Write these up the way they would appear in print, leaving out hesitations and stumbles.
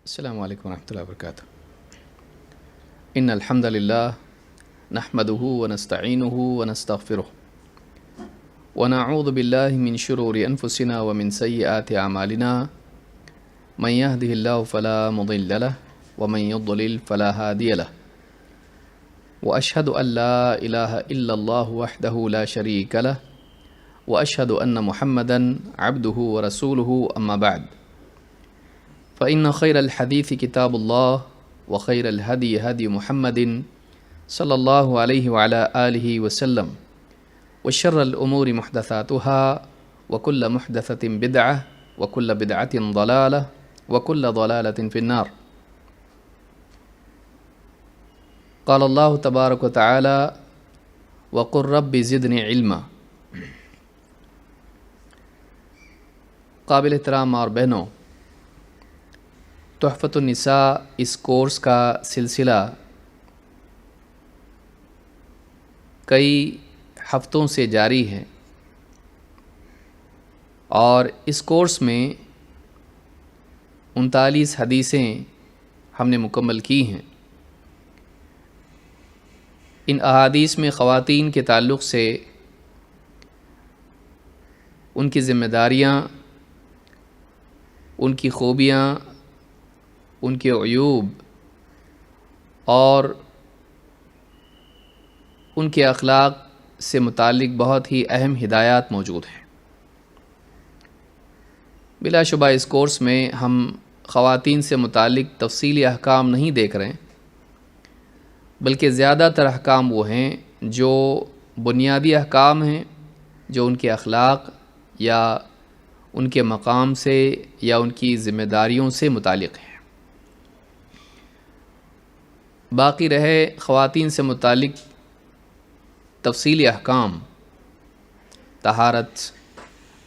السلام علیکم ورحمۃ اللہ وبرکاتہ۔ ان الحمد للہ نحمده ونستعینه ونستغفره ونعوذ باللہ من شرور انفسنا ومن سیئات اعمالنا من يهده الله فلا مضل له ومن يضلل فلا هادي له واشهد ان لا اله الا الله وحده لا شريك له واشهد ان محمدا عبده ورسوله اما بعد فإن خير الحديث كتاب الله وخير الهدي هدي محمد صلى الله عليه وعلى آله وسلم وشر الأمور محدثاتها وكل محدثة بدعة وكل بدعة ضلالة وكل ضلالة في النار۔ قال الله تبارك وتعالى وقل رب زدني علما۔ قابل احترام اور بہنوں، تحفۃ النساء اس کورس کا سلسلہ کئی ہفتوں سے جاری ہے اور اس کورس میں 39 حدیثیں ہم نے مکمل کی ہیں۔ ان احادیث میں خواتین کے تعلق سے ان کی ذمہ داریاں، ان کی خوبیاں، ان کے عیوب اور ان کے اخلاق سے متعلق بہت ہی اہم ہدایات موجود ہیں۔ بلا شبہ اس کورس میں ہم خواتین سے متعلق تفصیلی احکام نہیں دیکھ رہے ہیں، بلکہ زیادہ تر احکام وہ ہیں جو بنیادی احکام ہیں، جو ان کے اخلاق یا ان کے مقام سے یا ان کی ذمہ داریوں سے متعلق ہیں۔ باقی رہے خواتین سے متعلق تفصیلی احکام، طہارت،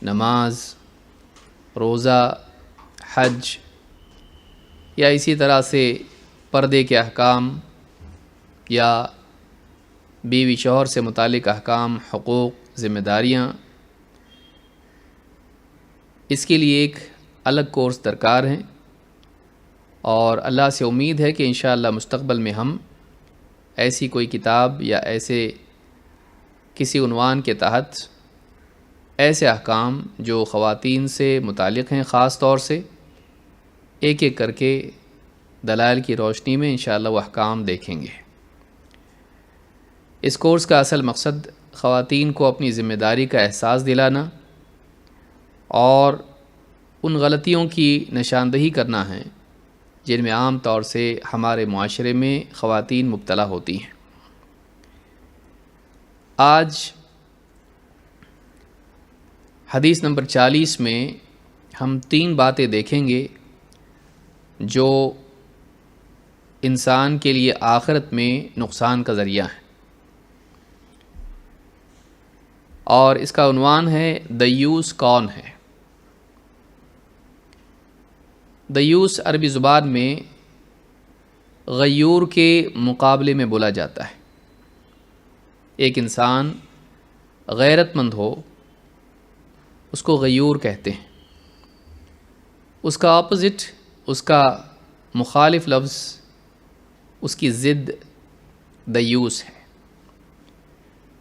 نماز، روزہ، حج یا اسی طرح سے پردے کے احکام یا بیوی شوہر سے متعلق احکام، حقوق، ذمہ داریاں، اس کے لیے ایک الگ کورس درکار ہیں، اور اللہ سے امید ہے کہ انشاءاللہ مستقبل میں ہم ایسی کوئی کتاب یا ایسے کسی عنوان کے تحت ایسے احکام جو خواتین سے متعلق ہیں خاص طور سے، ایک ایک کر کے دلائل کی روشنی میں انشاءاللہ وہ احکام دیکھیں گے۔ اس کورس کا اصل مقصد خواتین کو اپنی ذمہ داری کا احساس دلانا اور ان غلطیوں کی نشاندہی کرنا ہے جن میں عام طور سے ہمارے معاشرے میں خواتین مبتلا ہوتی ہیں۔ آج حدیث نمبر 40 میں ہم 3 باتیں دیکھیں گے جو انسان کے لیے آخرت میں نقصان کا ذریعہ ہیں، اور اس کا عنوان ہے دیوس کون ہے۔ دیوس عربی زبان میں غیور کے مقابلے میں بولا جاتا ہے۔ ایک انسان غیرت مند ہو، اس کو غیور کہتے ہیں۔ اس کا اپوزٹ، اس کا مخالف لفظ، اس کی ضد دیوس ہے،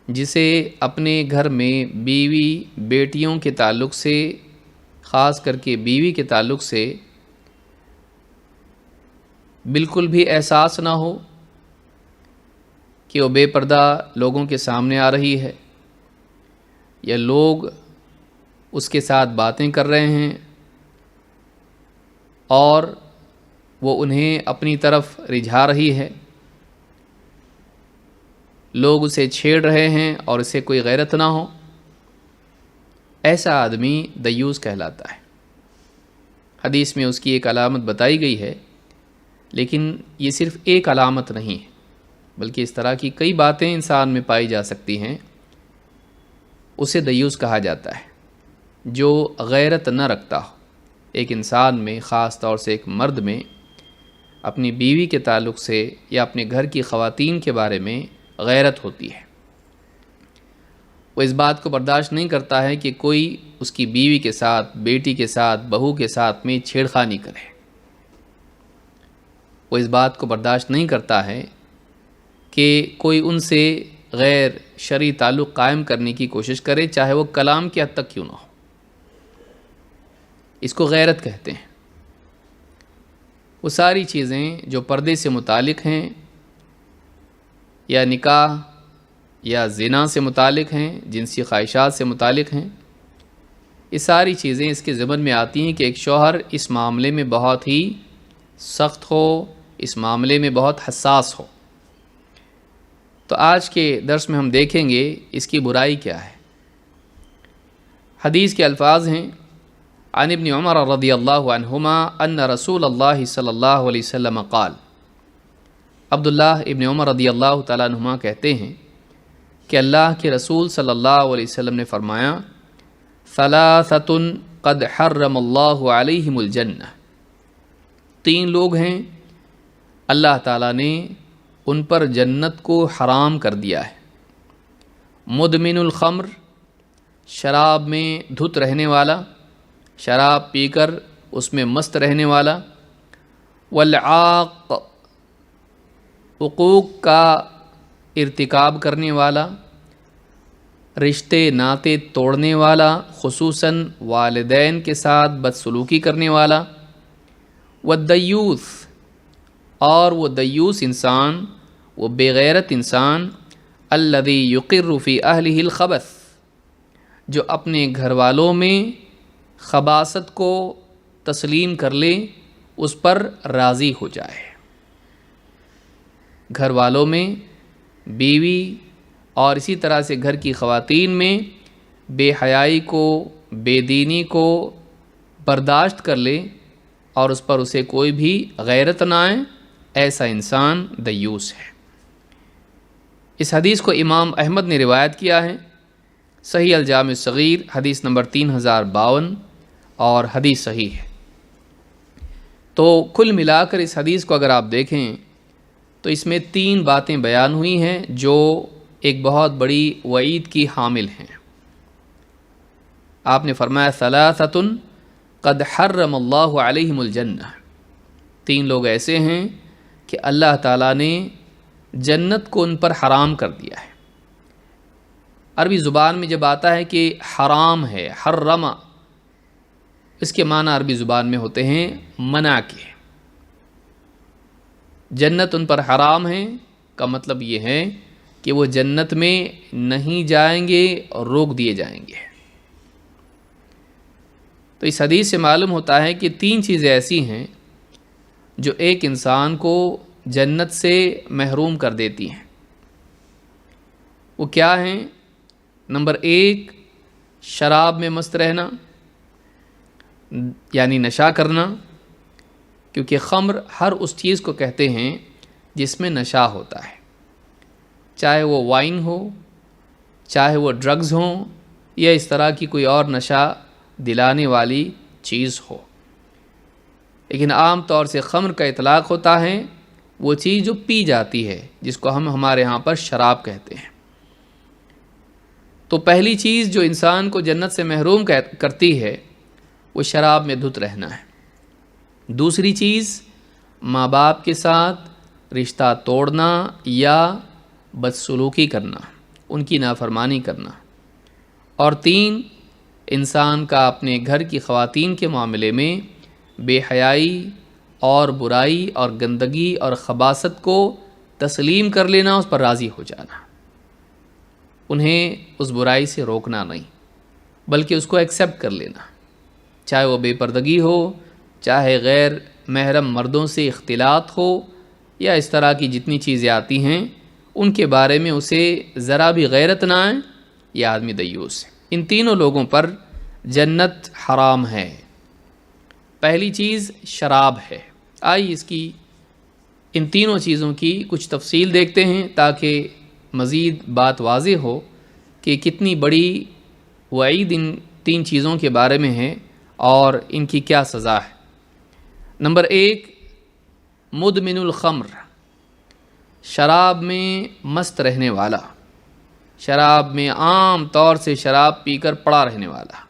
جسے اپنے گھر میں بیوی بیٹیوں کے تعلق سے، خاص کر کے بیوی کے تعلق سے بالکل بھی احساس نہ ہو کہ وہ بے پردہ لوگوں کے سامنے آ رہی ہے، یا لوگ اس کے ساتھ باتیں کر رہے ہیں اور وہ انہیں اپنی طرف رجھا رہی ہے، لوگ اسے چھیڑ رہے ہیں اور اسے کوئی غیرت نہ ہو۔ ایسا آدمی دیوس کہلاتا ہے۔ حدیث میں اس کی ایک علامت بتائی گئی ہے، لیکن یہ صرف ایک علامت نہیں ہے، بلکہ اس طرح کی کئی باتیں انسان میں پائی جا سکتی ہیں، اسے دیوس کہا جاتا ہے، جو غیرت نہ رکھتا ہو۔ ایک انسان میں، خاص طور سے ایک مرد میں، اپنی بیوی کے تعلق سے یا اپنے گھر کی خواتین کے بارے میں غیرت ہوتی ہے۔ وہ اس بات کو برداشت نہیں کرتا ہے کہ کوئی اس کی بیوی کے ساتھ، بیٹی کے ساتھ، بہو کے ساتھ میں چھیڑخانی کرے۔ وہ اس بات کو برداشت نہیں کرتا ہے کہ کوئی ان سے غیر شرعی تعلق قائم کرنے کی کوشش کرے، چاہے وہ کلام کی حد تک کیوں نہ ہو۔ اس کو غیرت کہتے ہیں۔ وہ ساری چیزیں جو پردے سے متعلق ہیں، یا نکاح یا زنا سے متعلق ہیں، جنسی خواہشات سے متعلق ہیں، یہ ساری چیزیں اس کے ضمن میں آتی ہیں کہ ایک شوہر اس معاملے میں بہت ہی سخت ہو، اس معاملے میں بہت حساس ہو۔ تو آج کے درس میں ہم دیکھیں گے اس کی برائی کیا ہے۔ حدیث کے الفاظ ہیں: عن ابن عمر رضی اللہ عنہما ان رسول اللہ صلی اللہ علیہ وسلم قال، عبداللہ ابن عمر رضی اللہ تعالیٰ عنہما کہتے ہیں کہ اللہ کے رسول صلی اللہ علیہ وسلم نے فرمایا: ثلاثۃ قد حرم اللہ علیہم الجنہ، تین لوگ ہیں اللہ تعالیٰ نے ان پر جنت کو حرام کر دیا ہے۔ مدمن الخمر، شراب میں دھت رہنے والا، شراب پی کر اس میں مست رہنے والا، والعاق، حقوق کا ارتکاب کرنے والا، رشتے ناطے توڑنے والا، خصوصاً والدین کے ساتھ بدسلوکی کرنے والا، والدیوث، اور وہ دیوس انسان، وہ بے غیرت انسان، الذی یقر فی اہلہ الخبث، جو اپنے گھر والوں میں خباثت کو تسلیم کر لے، اس پر راضی ہو جائے۔ گھر والوں میں، بیوی اور اسی طرح سے گھر کی خواتین میں بے حیائی کو، بے دینی کو برداشت کر لے اور اس پر اسے کوئی بھی غیرت نہ آئے، ایسا انسان دیوس ہے۔ اس حدیث کو امام احمد نے روایت کیا ہے، صحیح الجامع الصغیر حدیث نمبر 3052، اور حدیث صحیح ہے۔ تو کل ملا کر اس حدیث کو اگر آپ دیکھیں تو اس میں تین باتیں بیان ہوئی ہیں جو ایک بہت بڑی وعید کی حامل ہیں۔ آپ نے فرمایا: ثلاثۃ قد حرم اللہ علیہم الجنہ، تین لوگ ایسے ہیں کہ اللہ تعالیٰ نے جنت کو ان پر حرام کر دیا ہے۔ عربی زبان میں جب آتا ہے کہ حرام ہے، حرم، اس کے معنی عربی زبان میں ہوتے ہیں منع کے۔ جنت ان پر حرام ہے کا مطلب یہ ہے کہ وہ جنت میں نہیں جائیں گے اور روک دیے جائیں گے۔ تو اس حدیث سے معلوم ہوتا ہے کہ تین چیزیں ایسی ہیں جو ایک انسان کو جنت سے محروم کر دیتی ہیں۔ وہ کیا ہیں؟ نمبر 1، شراب میں مست رہنا، یعنی نشہ کرنا، کیونکہ خمر ہر اس چیز کو کہتے ہیں جس میں نشہ ہوتا ہے، چاہے وہ وائن ہو، چاہے وہ ڈرگز ہوں، یا اس طرح کی کوئی اور نشہ دلانے والی چیز ہو۔ لیکن عام طور سے خمر کا اطلاق ہوتا ہے وہ چیز جو پی جاتی ہے، جس کو ہم ہمارے ہاں پر شراب کہتے ہیں۔ تو پہلی چیز جو انسان کو جنت سے محروم کرتی ہے وہ شراب میں دھت رہنا ہے۔ دوسری چیز، ماں باپ کے ساتھ رشتہ توڑنا یا بدسلوکی کرنا، ان کی نافرمانی کرنا۔ اور 3، انسان کا اپنے گھر کی خواتین کے معاملے میں بے حیائی اور برائی اور گندگی اور خباثت کو تسلیم کر لینا، اس پر راضی ہو جانا، انہیں اس برائی سے روکنا نہیں بلکہ اس کو ایکسیپٹ کر لینا، چاہے وہ بے پردگی ہو، چاہے غیر محرم مردوں سے اختلاط ہو، یا اس طرح کی جتنی چیزیں آتی ہیں ان کے بارے میں اسے ذرا بھی غیرت نہ آئے، یہ آدمی دیوس ہے۔ ان تینوں لوگوں پر جنت حرام ہے۔ پہلی چیز شراب ہے۔ آئیے اس کی، ان تینوں چیزوں کی کچھ تفصیل دیکھتے ہیں تاکہ مزید بات واضح ہو کہ کتنی بڑی وعید ان تین چیزوں کے بارے میں ہے اور ان کی کیا سزا ہے۔ نمبر 1، مدمن الخمر، شراب میں مست رہنے والا، شراب میں عام طور سے شراب پی کر پڑا رہنے والا۔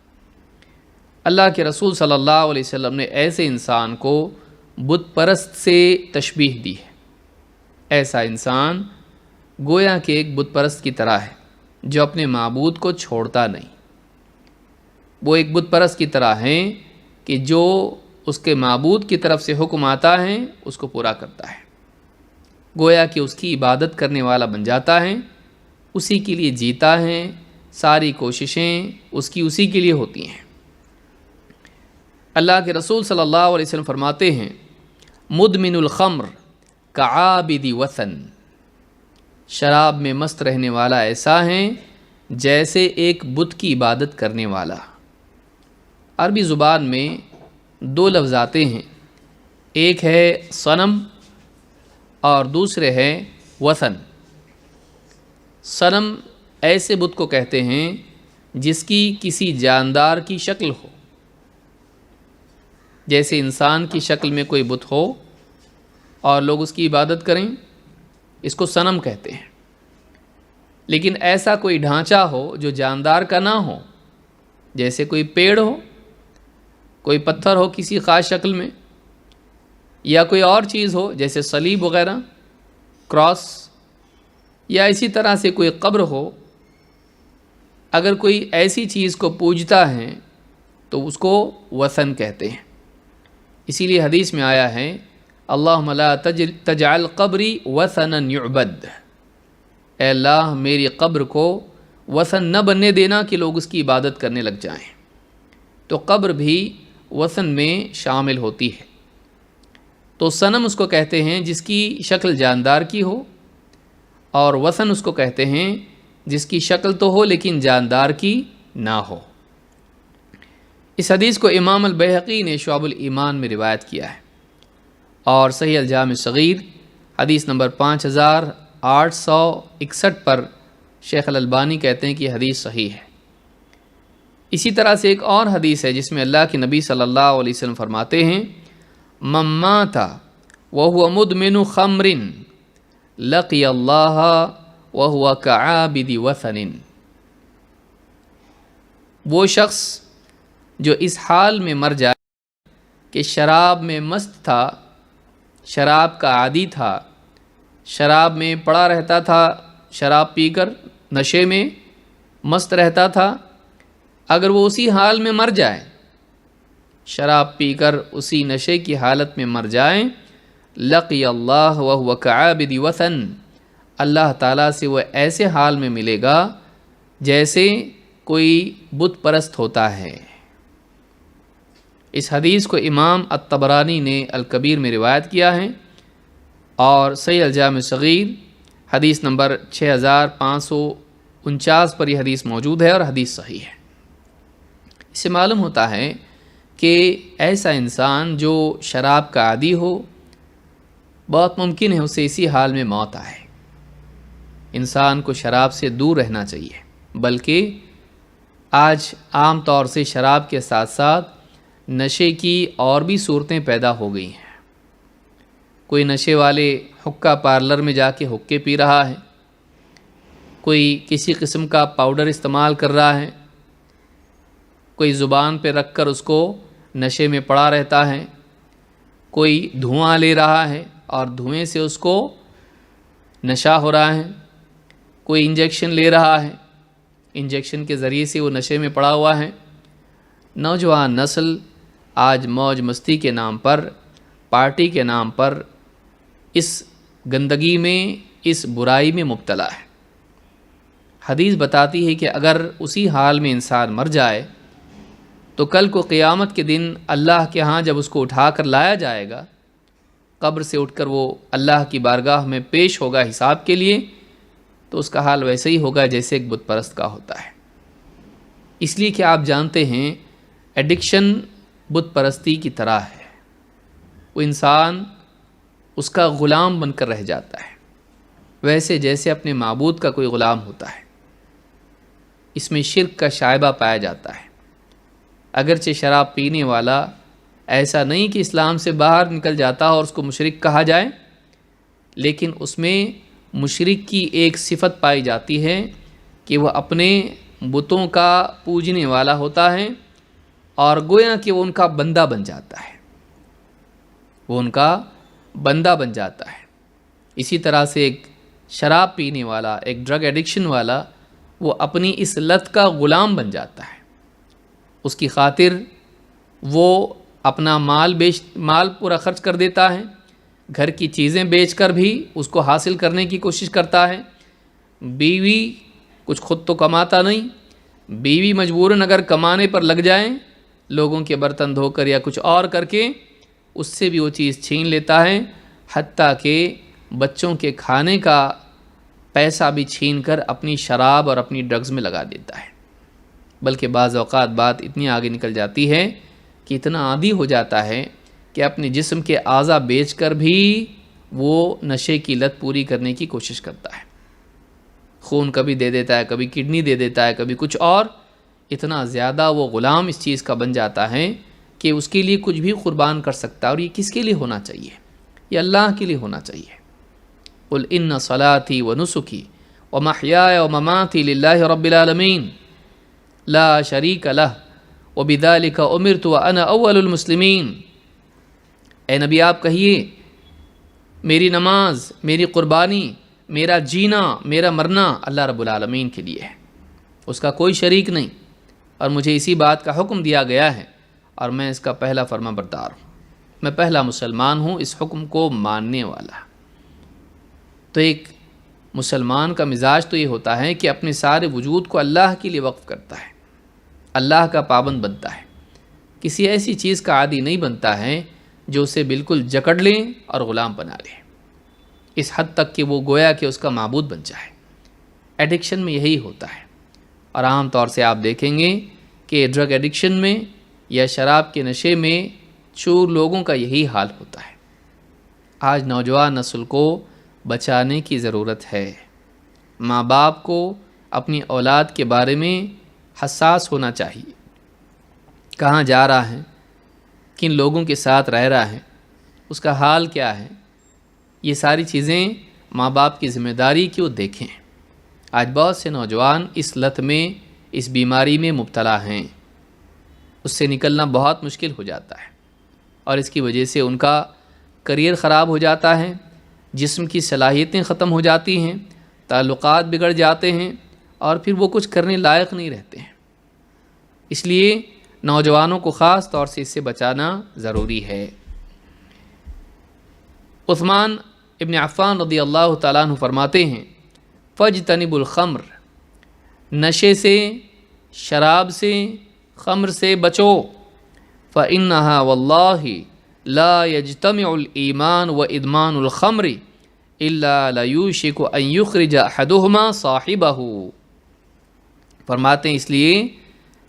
اللہ کے رسول صلی اللہ علیہ وسلم نے ایسے انسان کو بت پرست سے تشبیہ دی ہے۔ ایسا انسان گویا کہ ایک بت پرست کی طرح ہے جو اپنے معبود کو چھوڑتا نہیں۔ وہ ایک بت پرست کی طرح ہیں کہ جو اس کے معبود کی طرف سے حکم آتا ہے اس کو پورا کرتا ہے، گویا کہ اس کی عبادت کرنے والا بن جاتا ہے، اسی کے لیے جیتا ہے، ساری کوششیں اسی کے لیے ہوتی ہیں۔ اللہ کے رسول صلی اللہ علیہ وسلم فرماتے ہیں مدمن الخمر کعابد وثن، شراب میں مست رہنے والا ایسا ہے جیسے ایک بت کی عبادت کرنے والا۔ عربی زبان میں دو لفظ آتے ہیں، ایک ہے صنم اور دوسرے ہے وثن۔ صنم ایسے بت کو کہتے ہیں جس کی کسی جاندار کی شکل ہو، جیسے انسان کی شکل میں کوئی بت ہو اور لوگ اس کی عبادت کریں، اس کو صنم کہتے ہیں۔ لیکن ایسا کوئی ڈھانچہ ہو جو جاندار کا نہ ہو، جیسے کوئی پیڑ ہو، کوئی پتھر ہو کسی خاص شکل میں، یا کوئی اور چیز ہو جیسے صلیب وغیرہ، کراس، یا اسی طرح سے کوئی قبر ہو، اگر کوئی ایسی چیز کو پوجتا ہے تو اس کو وثن کہتے ہیں۔ اسی لیے حدیث میں آیا ہے اللہم لا تجعل قبری وثنا یعبد، اے اللہ میری قبر کو وثن نہ بننے دینا کہ لوگ اس کی عبادت کرنے لگ جائیں۔ تو قبر بھی وثن میں شامل ہوتی ہے۔ تو صنم اس کو کہتے ہیں جس کی شکل جاندار کی ہو، اور وثن اس کو کہتے ہیں جس کی شکل تو ہو لیکن جاندار کی نہ ہو۔ اس حدیث کو امام البیہقی نے شعب الایمان میں روایت کیا ہے، اور صحیح الجامع صغیر حدیث نمبر 5861 پر شیخ الالبانی کہتے ہیں کہ حدیث صحیح ہے۔ اسی طرح سے ایک اور حدیث ہے جس میں اللہ کے نبی صلی اللہ علیہ وسلم فرماتے ہیں من مات وهو مدمن خمر لقی اللہ وهو کعابد وثن، وہ شخص جو اس حال میں مر جائے کہ شراب میں مست تھا، شراب کا عادی تھا، شراب میں پڑا رہتا تھا، شراب پی کر نشے میں مست رہتا تھا، اگر وہ اسی حال میں مر جائے، شراب پی کر اسی نشے کی حالت میں مر جائے، لقی اللہ وهو کعابد وثن، اللہ تعالیٰ سے وہ ایسے حال میں ملے گا جیسے کوئی بت پرست ہوتا ہے۔ اس حدیث کو امام الطبرانی نے الکبیر میں روایت کیا ہے، اور صحیح الجامع صغیر حدیث نمبر 6549 پر یہ حدیث موجود ہے اور حدیث صحیح ہے۔ اس سے معلوم ہوتا ہے کہ ایسا انسان جو شراب کا عادی ہو، بہت ممکن ہے اسے اسی حال میں موت آئے۔ انسان کو شراب سے دور رہنا چاہیے، بلکہ آج عام طور سے شراب کے ساتھ ساتھ نشے کی اور بھی صورتیں پیدا ہو گئی ہیں۔ کوئی نشے والے حقہ پارلر میں جا کے حقے پی رہا ہے، کوئی کسی قسم کا پاؤڈر استعمال کر رہا ہے، کوئی زبان پہ رکھ کر اس کو نشے میں پڑا رہتا ہے، کوئی دھواں لے رہا ہے اور دھوئیں سے اس کو نشہ ہو رہا ہے، کوئی انجیکشن لے رہا ہے، انجیکشن کے ذریعے سے وہ نشے میں پڑا ہوا ہے۔ نوجوان نسل آج موج مستی کے نام پر، پارٹی کے نام پر اس گندگی میں، اس برائی میں مبتلا ہے۔ حدیث بتاتی ہے کہ اگر اسی حال میں انسان مر جائے تو کل کو قیامت کے دن اللہ کے ہاں جب اس کو اٹھا کر لایا جائے گا، قبر سے اٹھ کر وہ اللہ کی بارگاہ میں پیش ہوگا حساب کے لیے، تو اس کا حال ویسے ہی ہوگا جیسے ایک بت پرست کا ہوتا ہے۔ اس لیے کہ آپ جانتے ہیں ایڈکشن بت پرستی کی طرح ہے، وہ انسان اس کا غلام بن کر رہ جاتا ہے، ویسے جیسے اپنے معبود کا کوئی غلام ہوتا ہے۔ اس میں شرک کا شائبہ پایا جاتا ہے۔ اگرچہ شراب پینے والا ایسا نہیں کہ اسلام سے باہر نکل جاتا اور اس کو مشرک کہا جائے، لیکن اس میں مشرک کی ایک صفت پائی جاتی ہے کہ وہ اپنے بتوں کا پوجنے والا ہوتا ہے، اور گویا کہ وہ ان کا بندہ بن جاتا ہے۔ وہ ان کا بندہ بن جاتا ہے۔ اسی طرح سے ایک شراب پینے والا، ایک ڈرگ ایڈکشن والا، وہ اپنی اس لت کا غلام بن جاتا ہے۔ اس کی خاطر وہ اپنا مال پورا خرچ کر دیتا ہے، گھر کی چیزیں بیچ کر بھی اس کو حاصل کرنے کی کوشش کرتا ہے۔ بیوی کچھ خود تو کماتا نہیں، بیوی مجبوراً اگر کمانے پر لگ جائیں، لوگوں کے برتن دھو کر یا کچھ اور کر کے، اس سے بھی وہ چیز چھین لیتا ہے، حتیٰ کہ بچوں کے کھانے کا پیسہ بھی چھین کر اپنی شراب اور اپنی ڈرگز میں لگا دیتا ہے۔ بلکہ بعض اوقات بات اتنی آگے نکل جاتی ہے کہ اتنا عادی ہو جاتا ہے کہ اپنے جسم کے اعضاء بیچ کر بھی وہ نشے کی لت پوری کرنے کی کوشش کرتا ہے۔ خون کبھی دے دیتا ہے، کبھی کڈنی دے دیتا ہے، کبھی کچھ اور۔ اتنا زیادہ وہ غلام اس چیز کا بن جاتا ہے کہ اس کے لیے کچھ بھی قربان کر سکتا ہے۔ اور یہ کس کے لیے ہونا چاہیے؟ یہ اللہ کے لیے ہونا چاہیے۔ قل ان صلاتی ونسکی ومحیای ومماتی للہ رب العالمین لا شریک لہ وبذلک امرت وانا اول المسلمین۔ اے نبی آپ کہیے، میری نماز، میری قربانی، میرا جینا، میرا مرنا اللہ رب العالمین کے لیے ہے، اس کا کوئی شریک نہیں، اور مجھے اسی بات کا حکم دیا گیا ہے، اور میں اس کا پہلا فرما بردار ہوں، میں پہلا مسلمان ہوں اس حکم کو ماننے والا۔ تو ایک مسلمان کا مزاج تو یہ ہوتا ہے کہ اپنے سارے وجود کو اللہ کے لیے وقف کرتا ہے، اللہ کا پابند بنتا ہے، کسی ایسی چیز کا عادی نہیں بنتا ہے جو اسے بالکل جکڑ لیں اور غلام بنا لے، اس حد تک کہ وہ گویا کہ اس کا معبود بن جائے۔ ایڈکشن میں یہی ہوتا ہے، اور عام طور سے آپ دیکھیں گے کہ ڈرگ ایڈکشن میں یا شراب کے نشے میں چور لوگوں کا یہی حال ہوتا ہے۔ آج نوجوان نسل کو بچانے کی ضرورت ہے۔ ماں باپ کو اپنی اولاد کے بارے میں حساس ہونا چاہیے، کہاں جا رہا ہے، کن لوگوں کے ساتھ رہ رہا ہے، اس کا حال کیا ہے، یہ ساری چیزیں ماں باپ کی ذمہ داری کہ وہ دیکھیں۔ آج بہت سے نوجوان اس لت میں، اس بیماری میں مبتلا ہیں، اس سے نکلنا بہت مشکل ہو جاتا ہے، اور اس کی وجہ سے ان کا کریئر خراب ہو جاتا ہے، جسم کی صلاحیتیں ختم ہو جاتی ہیں، تعلقات بگڑ جاتے ہیں، اور پھر وہ کچھ کرنے لائق نہیں رہتے ہیں۔ اس لیے نوجوانوں کو خاص طور سے اس سے بچانا ضروری ہے۔ عثمان ابن عفان رضی اللہ تعالیٰ عنہ فرماتے ہیں، فاجتنبوا الخمر، نشے سے، شراب سے، خمر سے بچو، فإنها واللہ لا يجتمع الایمان وادمان الخمر الا لیوشک ان یخرج احدہما صاحبہ۔ فرماتے ہیں اس لیے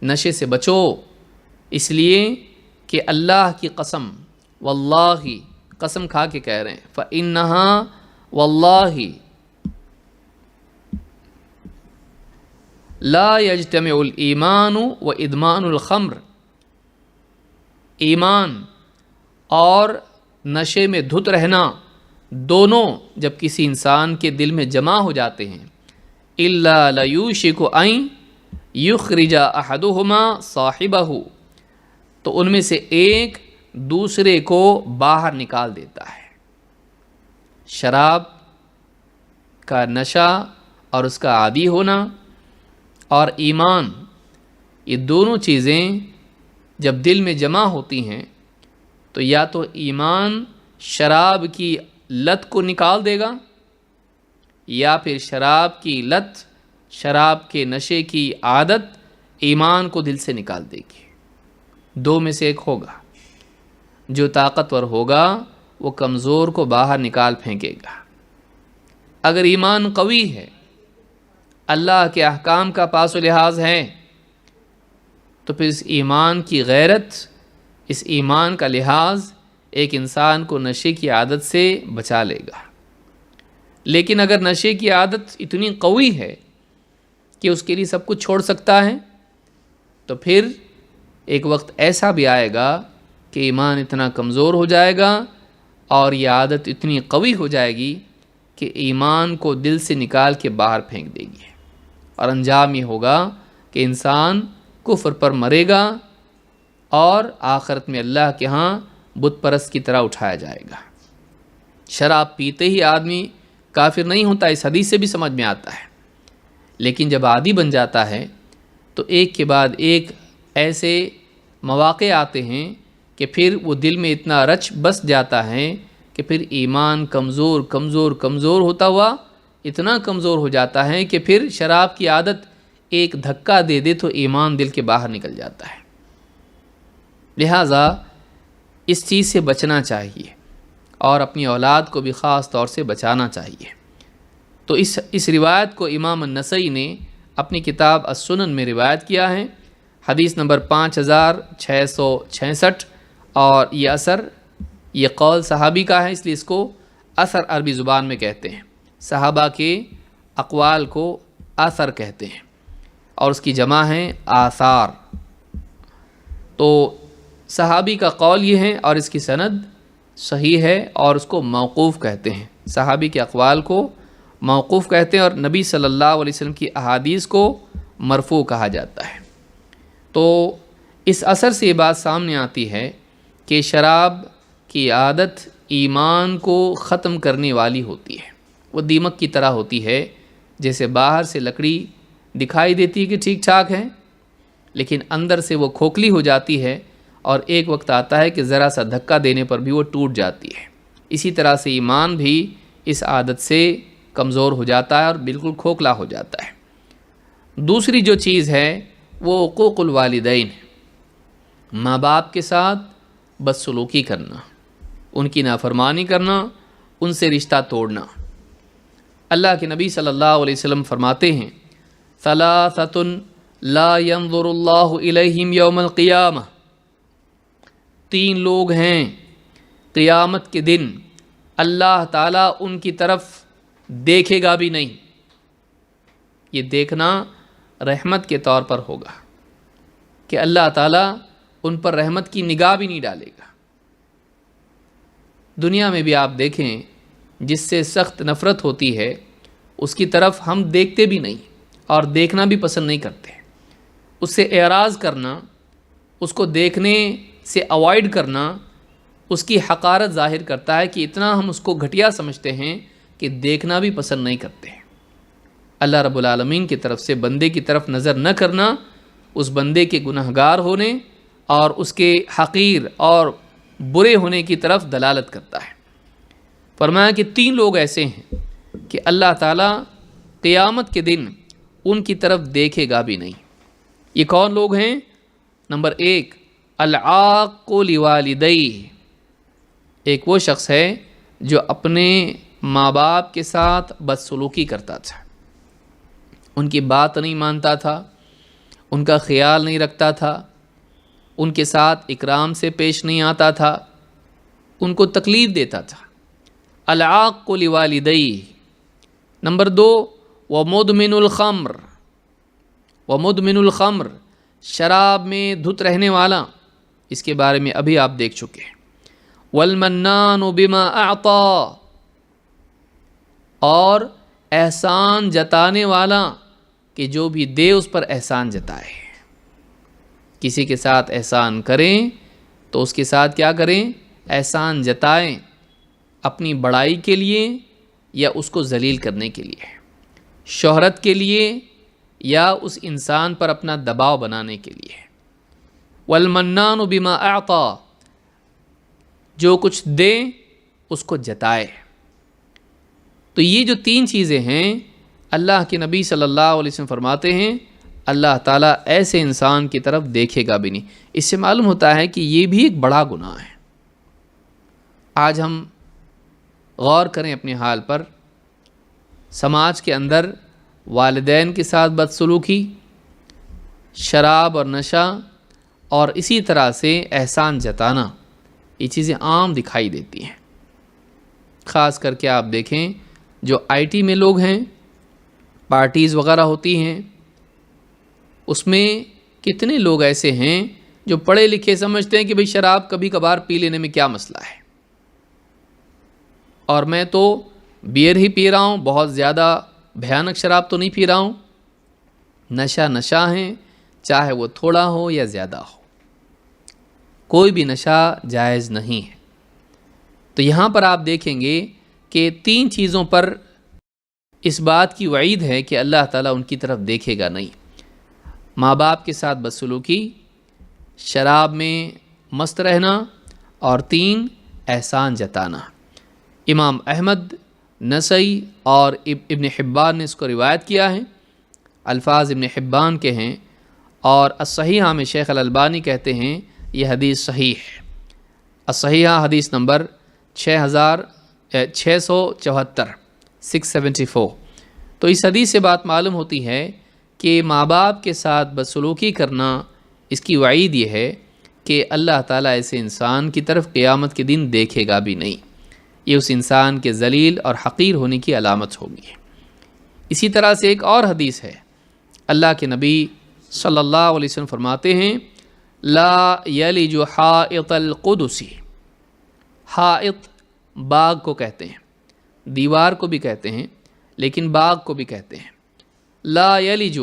نشے سے بچو، اس لیے کہ اللہ کی قسم، واللہ قسم کھا کے کہہ رہے ہیں، فإنها واللہ لا یجتمع الایمان وادمان الخمر، ایمان اور نشے میں دھت رہنا دونوں جب کسی انسان کے دل میں جمع ہو جاتے ہیں، الا لیوشک ان یخرج احدہما صاحبہ، تو ان میں سے ایک دوسرے کو باہر نکال دیتا ہے۔ شراب کا نشہ اور اس کا عادی ہونا اور ایمان، یہ دونوں چیزیں جب دل میں جمع ہوتی ہیں تو یا تو ایمان شراب کی لت کو نکال دے گا، یا پھر شراب کی لت، شراب کے نشے کی عادت ایمان کو دل سے نکال دے گی۔ دو میں سے ایک ہوگا، جو طاقتور ہوگا وہ کمزور کو باہر نکال پھینکے گا۔ اگر ایمان قوی ہے، اللہ کے احکام کا پاس و لحاظ ہے، تو پھر اس ایمان کی غیرت، اس ایمان کا لحاظ ایک انسان کو نشے کی عادت سے بچا لے گا۔ لیکن اگر نشے کی عادت اتنی قوی ہے کہ اس کے لیے سب کچھ چھوڑ سکتا ہے، تو پھر ایک وقت ایسا بھی آئے گا کہ ایمان اتنا کمزور ہو جائے گا اور یہ عادت اتنی قوی ہو جائے گی کہ ایمان کو دل سے نکال کے باہر پھینک دے گی، اور انجام یہ ہوگا کہ انسان کفر پر مرے گا اور آخرت میں اللہ کے ہاں بت پرست کی طرح اٹھایا جائے گا۔ شراب پیتے ہی آدمی کافر نہیں ہوتا، اس حدیث سے بھی سمجھ میں آتا ہے، لیکن جب عادی بن جاتا ہے تو ایک کے بعد ایک ایسے مواقع آتے ہیں کہ پھر وہ دل میں اتنا رچ بس جاتا ہے کہ پھر ایمان کمزور کمزور کمزور ہوتا ہوا اتنا کمزور ہو جاتا ہے کہ پھر شراب کی عادت ایک دھکا دے دے تو ایمان دل کے باہر نکل جاتا ہے۔ لہٰذا اس چیز سے بچنا چاہیے اور اپنی اولاد کو بھی خاص طور سے بچانا چاہیے۔ تو اس روایت کو امام النسائی نے اپنی کتاب السنن میں روایت کیا ہے، حدیث نمبر 5666، اور یہ اثر، یہ قول صحابی کا ہے، اس لیے اس کو اثر عربی زبان میں کہتے ہیں۔ صحابہ کے اقوال کو اثر کہتے ہیں اور اس کی جمع ہے آثار۔ تو صحابی کا قول یہ ہے اور اس کی سند صحیح ہے اور اس کو موقوف کہتے ہیں۔ صحابی کے اقوال کو موقوف کہتے ہیں اور نبی صلی اللہ علیہ وسلم کی احادیث کو مرفوع کہا جاتا ہے۔ تو اس اثر سے یہ بات سامنے آتی ہے کہ شراب کی عادت ایمان کو ختم کرنے والی ہوتی ہے، وہ دیمک کی طرح ہوتی ہے، جیسے باہر سے لکڑی دکھائی دیتی ہے کہ ٹھیک ٹھاک ہے، لیکن اندر سے وہ کھوکھلی ہو جاتی ہے اور ایک وقت آتا ہے کہ ذرا سا دھکا دینے پر بھی وہ ٹوٹ جاتی ہے۔ اسی طرح سے ایمان بھی اس عادت سے کمزور ہو جاتا ہے اور بالکل کھوکھلا ہو جاتا ہے۔ دوسری جو چیز ہے وہ حقوق الوالدین، ماں باپ کے ساتھ بدسلوکی کرنا، ان کی نافرمانی کرنا، ان سے رشتہ توڑنا۔ اللہ کے نبی صلی اللہ علیہ وسلم فرماتے ہیں ثلاثۃ لا ينظر اللہ الیہم یوم القیامہ، 3 لوگ ہیں قیامت کے دن اللہ تعالیٰ ان کی طرف دیکھے گا بھی نہیں۔ یہ دیکھنا رحمت کے طور پر ہوگا کہ اللہ تعالیٰ ان پر رحمت کی نگاہ بھی نہیں ڈالے گا۔ دنیا میں بھی آپ دیکھیں جس سے سخت نفرت ہوتی ہے اس کی طرف ہم دیکھتے بھی نہیں اور دیکھنا بھی پسند نہیں کرتے۔ اس سے اعراض کرنا، اس کو دیکھنے سے اوائڈ کرنا اس کی حقارت ظاہر کرتا ہے کہ اتنا ہم اس کو گھٹیا سمجھتے ہیں کہ دیکھنا بھی پسند نہیں کرتے ہیں۔ اللہ رب العالمین کی طرف سے بندے کی طرف نظر نہ کرنا اس بندے کے گنہگار ہونے اور اس کے حقیر اور برے ہونے کی طرف دلالت کرتا ہے۔ فرمایا کہ 3 لوگ ایسے ہیں کہ اللہ تعالیٰ قیامت کے دن ان کی طرف دیکھے گا بھی نہیں۔ یہ کون لوگ ہیں؟ نمبر 1 العاق لوالدیہ، ایک وہ شخص ہے جو اپنے ماں باپ کے ساتھ بدسلوکی کرتا تھا، ان کی بات نہیں مانتا تھا، ان کا خیال نہیں رکھتا تھا، ان کے ساتھ اکرام سے پیش نہیں آتا تھا، ان کو تکلیف دیتا تھا۔ العاق لوالدیہ۔ نمبر 2 ومدمن الخمر، ومدمن الخمر، شراب میں دھت رہنے والا، اس کے بارے میں ابھی آپ دیکھ چکے ہیں۔ والمنان بما اعطا، اور احسان جتانے والا کہ جو بھی دے اس پر احسان جتائے۔ کسی کے ساتھ احسان کریں تو اس کے ساتھ کیا کریں؟ احسان جتائیں، اپنی بڑائی کے لیے یا اس کو ذلیل کرنے کے لیے، شہرت کے لیے یا اس انسان پر اپنا دباؤ بنانے کے لیے۔ والمنان بما اعطا، جو کچھ دے اس کو جتائے۔ تو یہ جو 3 چیزیں ہیں اللہ کے نبی صلی اللہ علیہ وسلم فرماتے ہیں اللہ تعالیٰ ایسے انسان کی طرف دیکھے گا بھی نہیں۔ اس سے معلوم ہوتا ہے کہ یہ بھی ایک بڑا گناہ ہے۔ آج ہم غور کریں اپنے حال پر، سماج کے اندر والدین کے ساتھ بدسلوکی، شراب اور نشہ اور اسی طرح سے احسان جتانا، یہ چیزیں عام دکھائی دیتی ہیں۔ خاص کر کے آپ دیکھیں جو آئی ٹی میں لوگ ہیں، پارٹیز وغیرہ ہوتی ہیں، اس میں کتنے لوگ ایسے ہیں جو پڑھے لکھے سمجھتے ہیں کہ بھئی شراب کبھی کبھار پی لینے میں کیا مسئلہ ہے، اور میں تو بیئر ہی پی رہا ہوں، بہت زیادہ بھیانک شراب تو نہیں پی رہا ہوں۔ نشہ نشہ ہے، چاہے وہ تھوڑا ہو یا زیادہ ہو۔ کوئی بھی نشہ جائز نہیں ہے۔ تو یہاں پر آپ دیکھیں گے کہ 3 چیزوں پر اس بات کی وعید ہے کہ اللہ تعالیٰ ان کی طرف دیکھے گا نہیں۔ ماں باپ کے ساتھ بدسلوکی، شراب میں مست رہنا، اور 3 احسان جتانا۔ امام احمد، نسائی اور ابن حبان نے اس کو روایت کیا ہے۔ الفاظ ابن حبان کے ہیں، اور الصحیحہ میں شیخ الالبانی کہتے ہیں یہ حدیث صحیح ہے۔ الصحیحہ حدیث نمبر 6674 674۔ تو اس حدیث سے بات معلوم ہوتی ہے کہ ماں باپ کے ساتھ بدسلوکی کرنا، اس کی وعید یہ ہے کہ اللہ تعالیٰ ایسے انسان کی طرف قیامت کے دن دیکھے گا بھی نہیں۔ یہ اس انسان کے ذلیل اور حقیر ہونے کی علامت ہوگی۔ اسی طرح سے ایک اور حدیث ہے، اللہ کے نبی صلی اللہ علیہ وسلم فرماتے ہیں لا یلج حائط القدس۔ حائط باغ کو کہتے ہیں، دیوار کو بھی کہتے ہیں، لیکن باغ کو بھی کہتے ہیں۔ لا یلج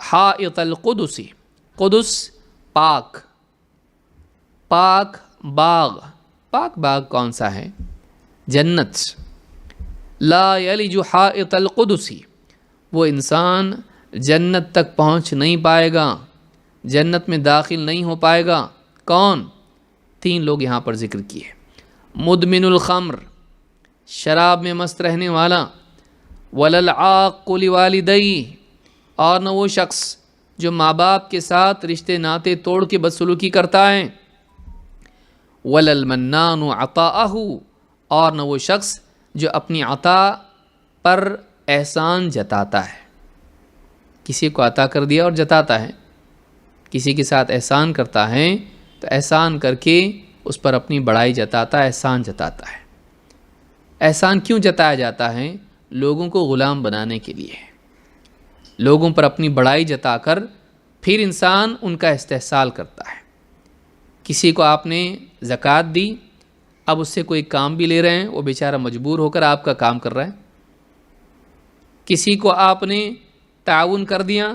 حائط القدس، قدس پاک، پاک باغ، پاک باغ کون سا ہے؟ جنت۔ لا یلج حائط القدس، وہ انسان جنت تک پہنچ نہیں پائے گا، جنت میں داخل نہیں ہو پائے گا۔ کون؟ 3 لوگ یہاں پر ذکر کیے۔ مدمن الخمر، شراب میں مست رہنے والا، وللعاق لوالدیہ، اور نہ وہ شخص جو ماں باپ کے ساتھ رشتے ناطے توڑ کے بدسلوکی کرتا ہے، وللمنان عطاءہ، اور نہ وہ شخص جو اپنی عطا پر احسان جتاتا ہے۔ کسی کو عطا کر دیا اور جتاتا ہے، کسی کے ساتھ احسان کرتا ہے تو احسان کر کے اس پر اپنی بڑائی جتاتا ہے، احسان جتاتا ہے۔ احسان کیوں جتایا جاتا ہے؟ لوگوں کو غلام بنانے کے لیے، لوگوں پر اپنی بڑائی جتا کر پھر انسان ان کا استحصال کرتا ہے۔ کسی کو آپ نے زکوٰۃ دی، اب اس سے کوئی کام بھی لے رہے ہیں، وہ بیچارہ مجبور ہو کر آپ کا کام کر رہا ہے۔ کسی کو آپ نے تعاون کر دیا،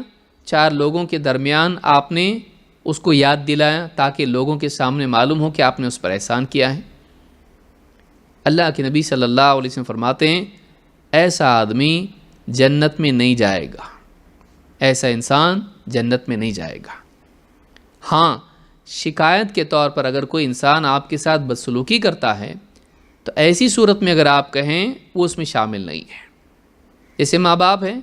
4 لوگوں کے درمیان آپ نے اس کو یاد دلایا تاکہ لوگوں کے سامنے معلوم ہو کہ آپ نے اس پر احسان کیا ہے۔ اللہ کے نبی صلی اللہ علیہ وسلم فرماتے ہیں ایسا آدمی جنت میں نہیں جائے گا، ایسا انسان جنت میں نہیں جائے گا۔ ہاں، شکایت کے طور پر اگر کوئی انسان آپ کے ساتھ بدسلوکی کرتا ہے تو ایسی صورت میں اگر آپ کہیں وہ اس میں شامل نہیں ہے۔ جیسے ماں باپ ہے،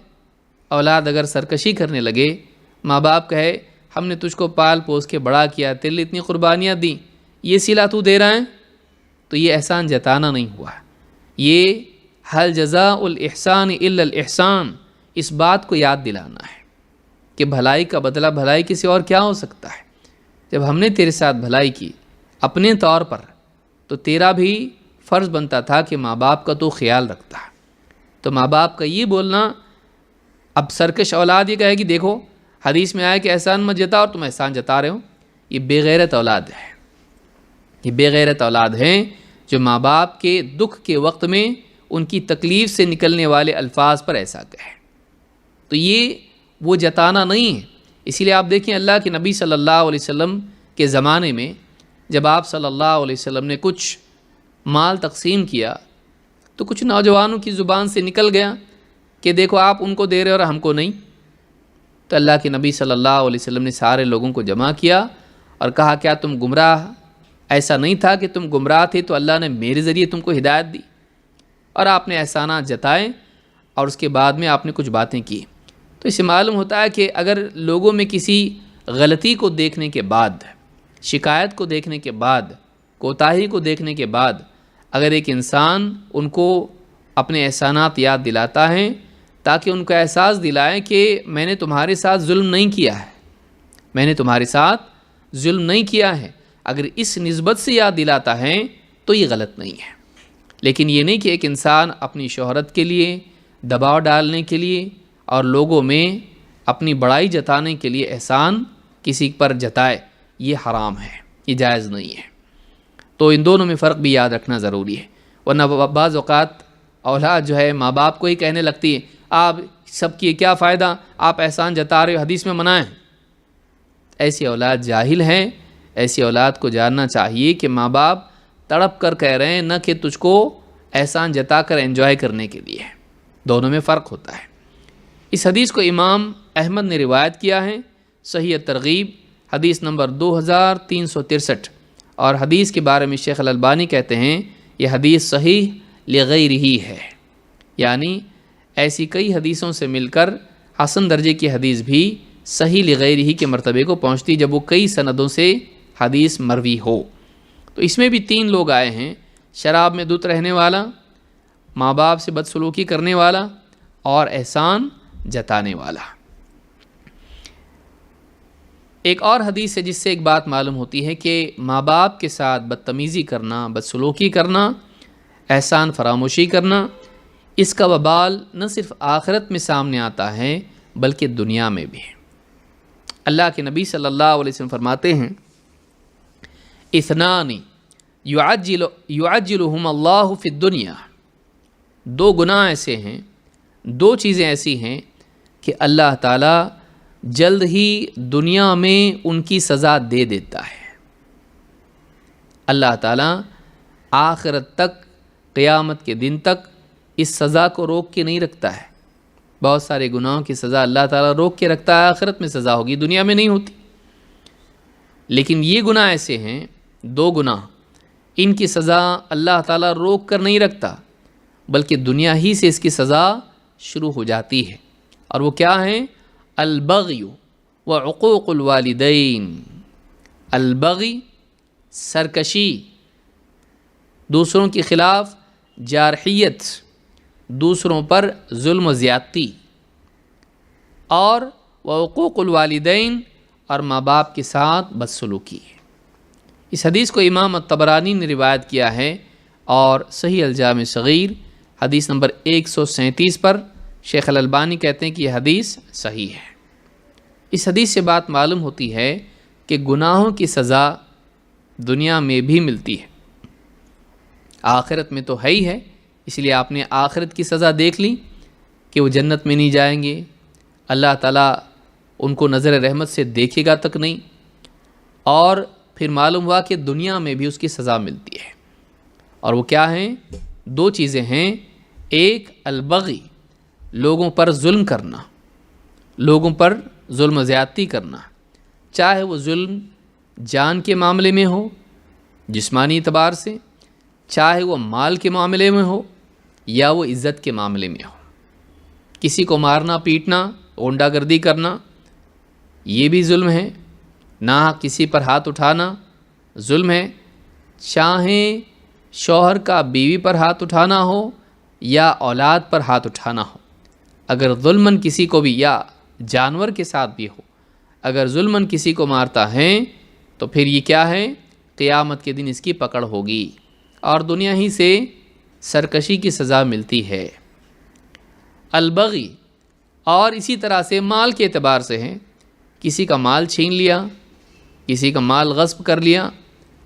اولاد اگر سرکشی کرنے لگے، ماں باپ کہے ہم نے تجھ کو پال پوس کے بڑا کیا، تیرے لیے اتنی قربانیاں دیں، یہ صلہ تو دے رہا ہے، تو یہ احسان جتانا نہیں ہوا۔ یہ حل جزاء الاحسان الا الاحسان، اس بات کو یاد دلانا ہے کہ بھلائی کا بدلہ بھلائی کسی اور کیا ہو سکتا ہے۔ جب ہم نے تیرے ساتھ بھلائی کی اپنے طور پر، تو تیرا بھی فرض بنتا تھا کہ ماں باپ کا تو خیال رکھتا۔ تو ماں باپ کا یہ بولنا، اب سرکش اولاد یہ کہے گی دیکھو حدیث میں آیا کہ احسان مت جتا اور تم احسان جتا رہے ہو، یہ بے غیرت اولاد ہے۔ یہ بے غیرت اولاد ہیں جو ماں باپ کے دکھ کے وقت میں ان کی تکلیف سے نکلنے والے الفاظ پر ایسا کہے، تو یہ وہ جتانا نہیں ہے۔ اسی لیے آپ دیکھیں اللہ کے نبی صلی اللہ علیہ وسلم کے زمانے میں جب آپ صلی اللہ علیہ وسلم نے کچھ مال تقسیم کیا تو کچھ نوجوانوں کی زبان سے نکل گیا کہ دیکھو آپ ان کو دے رہے اور ہم کو نہیں۔ تو اللہ کے نبی صلی اللہ علیہ وسلم نے سارے لوگوں کو جمع کیا اور کہا کیا تم گمراہ؟ ایسا نہیں تھا کہ تم گمراہ تھے تو اللہ نے میرے ذریعے تم کو ہدایت دی، اور آپ نے احسانات جتائے اور اس کے بعد میں آپ نے کچھ باتیں کی۔ تو اس سے معلوم ہوتا ہے کہ اگر لوگوں میں کسی غلطی کو دیکھنے کے بعد، شکایت کو دیکھنے کے بعد، کوتاہی کو دیکھنے کے بعد اگر ایک انسان ان کو اپنے احسانات یاد دلاتا ہے تاکہ ان کو احساس دلائے کہ میں نے تمہارے ساتھ ظلم نہیں کیا ہے، میں نے تمہارے ساتھ ظلم نہیں کیا ہے، اگر اس نسبت سے یاد دلاتا ہے تو یہ غلط نہیں ہے۔ لیکن یہ نہیں کہ ایک انسان اپنی شہرت کے لیے، دباؤ ڈالنے کے لیے اور لوگوں میں اپنی بڑائی جتانے کے لیے احسان کسی پر جتائے، یہ حرام ہے، یہ جائز نہیں ہے۔ تو ان دونوں میں فرق بھی یاد رکھنا ضروری ہے، ورنہ بعض اوقات اولاد جو ہے ماں باپ کو ہی کہنے لگتی ہے آپ سب کی کیا فائدہ، آپ احسان جتا رہے ہو، حدیث میں منع ہے۔ ایسی اولاد جاہل ہیں، ایسی اولاد کو جاننا چاہیے کہ ماں باپ تڑپ کر کہہ رہے ہیں، نہ کہ تجھ کو احسان جتا کر انجوائے کرنے کے لیے ہے، دونوں میں فرق ہوتا ہے۔ اس حدیث کو امام احمد نے روایت کیا ہے، صحیح ترغیب حدیث نمبر 2363، اور حدیث کے بارے میں شیخ الالبانی کہتے ہیں یہ حدیث صحیح لغیرہ ہے، یعنی ایسی کئی حدیثوں سے مل کر حسن درجے کی حدیث بھی صحیح لغیرہ کے مرتبے کو پہنچتی جب وہ کئی سندوں سے حدیث مروی ہو۔ تو اس میں بھی 3 لوگ آئے ہیں، شراب میں دھت رہنے والا، ماں باپ سے بدسلوکی کرنے والا، اور احسان جتانے والا۔ ایک اور حدیث ہے جس سے ایک بات معلوم ہوتی ہے کہ ماں باپ کے ساتھ بدتمیزی کرنا، بدسلوکی کرنا، احسان فراموشی کرنا، اس کا وبال نہ صرف آخرت میں سامنے آتا ہے بلکہ دنیا میں بھی۔ اللہ کے نبی صلی اللہ علیہ وسلم فرماتے ہیں اثنان یعجلہم اللہ فی الدنیا، 2 گناہ ایسے ہیں، 2 چیزیں ایسی ہیں کہ اللہ تعالیٰ جلد ہی دنیا میں ان کی سزا دے دیتا ہے۔ اللہ تعالیٰ آخرت تک، قیامت کے دن تک اس سزا کو روک کے نہیں رکھتا ہے۔ بہت سارے گناہوں کی سزا اللہ تعالیٰ روک کے رکھتا ہے، آخرت میں سزا ہوگی، دنیا میں نہیں ہوتی۔ لیکن یہ گناہ ایسے ہیں، 2 گناہ، ان کی سزا اللہ تعالیٰ روک کر نہیں رکھتا بلکہ دنیا ہی سے اس کی سزا شروع ہو جاتی ہے، اور وہ کیا ہیں؟ البغی وعقوق الوالدین۔ البغی سرکشی، دوسروں کے خلاف جارحیت، دوسروں پر ظلم و زیادتی، اور وعقوق الوالدین، اور ماں باپ کے ساتھ بدسلوکی۔ اس حدیث کو امام الطبرانی نے روایت کیا ہے، اور صحیح الجامع صغیر حدیث نمبر 137 پر شیخ الالبانی کہتے ہیں کہ یہ حدیث صحیح ہے۔ اس حدیث سے بات معلوم ہوتی ہے کہ گناہوں کی سزا دنیا میں بھی ملتی ہے، آخرت میں تو ہے ہی ہے، اس لیے آپ نے آخرت کی سزا دیکھ لی کہ وہ جنت میں نہیں جائیں گے، اللہ تعالیٰ ان کو نظر رحمت سے دیکھے گا تک نہیں، اور پھر معلوم ہوا کہ دنیا میں بھی اس کی سزا ملتی ہے۔ اور وہ کیا ہیں؟ 2 چیزیں ہیں، ایک البغی، لوگوں پر ظلم کرنا، لوگوں پر ظلم و زیادتی کرنا، چاہے وہ ظلم جان کے معاملے میں ہو، جسمانی اعتبار سے، چاہے وہ مال کے معاملے میں ہو، یا وہ عزت کے معاملے میں ہو۔ کسی کو مارنا، پیٹنا، غنڈہ گردی کرنا، یہ بھی ظلم ہے۔ ناحق کسی پر ہاتھ اٹھانا ظلم ہے، چاہے شوہر کا بیوی پر ہاتھ اٹھانا ہو یا اولاد پر ہاتھ اٹھانا ہو۔ اگر ظلماً کسی کو بھی، یا جانور کے ساتھ بھی ہو، اگر ظلماً کسی کو مارتا ہے تو پھر یہ کیا ہے؟ قیامت کے دن اس کی پکڑ ہوگی، اور دنیا ہی سے سرکشی کی سزا ملتی ہے۔ البغی، اور اسی طرح سے مال کے اعتبار سے ہے، کسی کا مال چھین لیا، کسی کا مال غصب کر لیا،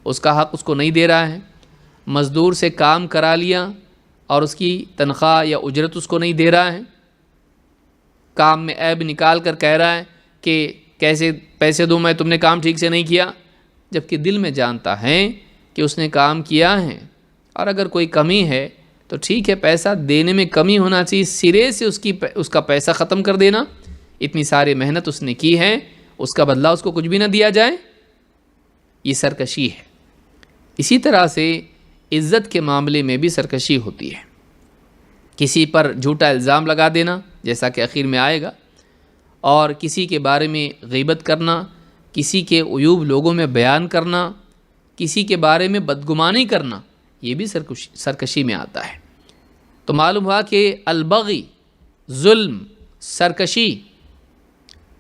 اس کا حق اس کو نہیں دے رہا ہے، مزدور سے کام کرا لیا اور اس کی تنخواہ یا اجرت اس کو نہیں دے رہا ہے، کام میں عیب نکال کر کہہ رہا ہے کہ کیسے پیسے دوں میں، تم نے کام ٹھیک سے نہیں کیا، جبکہ دل میں جانتا ہے کہ اس نے کام کیا ہے، اور اگر کوئی کمی ہے تو ٹھیک ہے، پیسہ دینے میں کمی ہونا چاہیے، سرے سے اس کا پیسہ ختم کر دینا، اتنی ساری محنت اس نے کی ہے، اس کا بدلہ اس کو کچھ بھی نہ دیا جائے، یہ سرکشی ہے۔ اسی طرح سے عزت کے معاملے میں بھی سرکشی ہوتی ہے، کسی پر جھوٹا الزام لگا دینا، جیسا کہ اخیر میں آئے گا، اور کسی کے بارے میں غیبت کرنا، کسی کے عیوب لوگوں میں بیان کرنا، کسی کے بارے میں بدگمانی کرنا، یہ بھی سرکشی میں آتا ہے۔ تو معلوم ہوا کہ البغی، ظلم، سرکشی،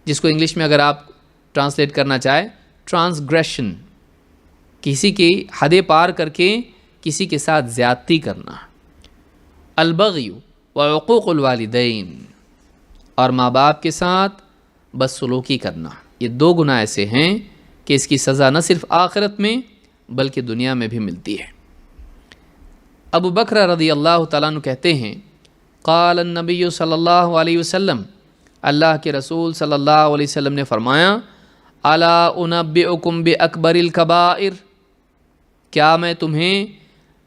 جس کو انگلش میں اگر آپ ٹرانسلیٹ کرنا چاہیں، ٹرانسگریشن، کسی کی حدیں پار کر کے کسی کے ساتھ زیادتی کرنا، البغی وعقوق الوالدین، اور ماں باپ کے ساتھ بدسلوکی کرنا، یہ 2 گناہ ایسے ہیں کہ اس کی سزا نہ صرف آخرت میں بلکہ دنیا میں بھی ملتی ہے۔ ابو بکر رضی اللہ تعالیٰ عنہ کہتے ہیں، قال النبی صلی اللہ علیہ وسلم، اللہ کے رسول صلی اللہ علیہ وسلم نے فرمایا، الا انبئکم باکبر الکبائر، کیا میں تمہیں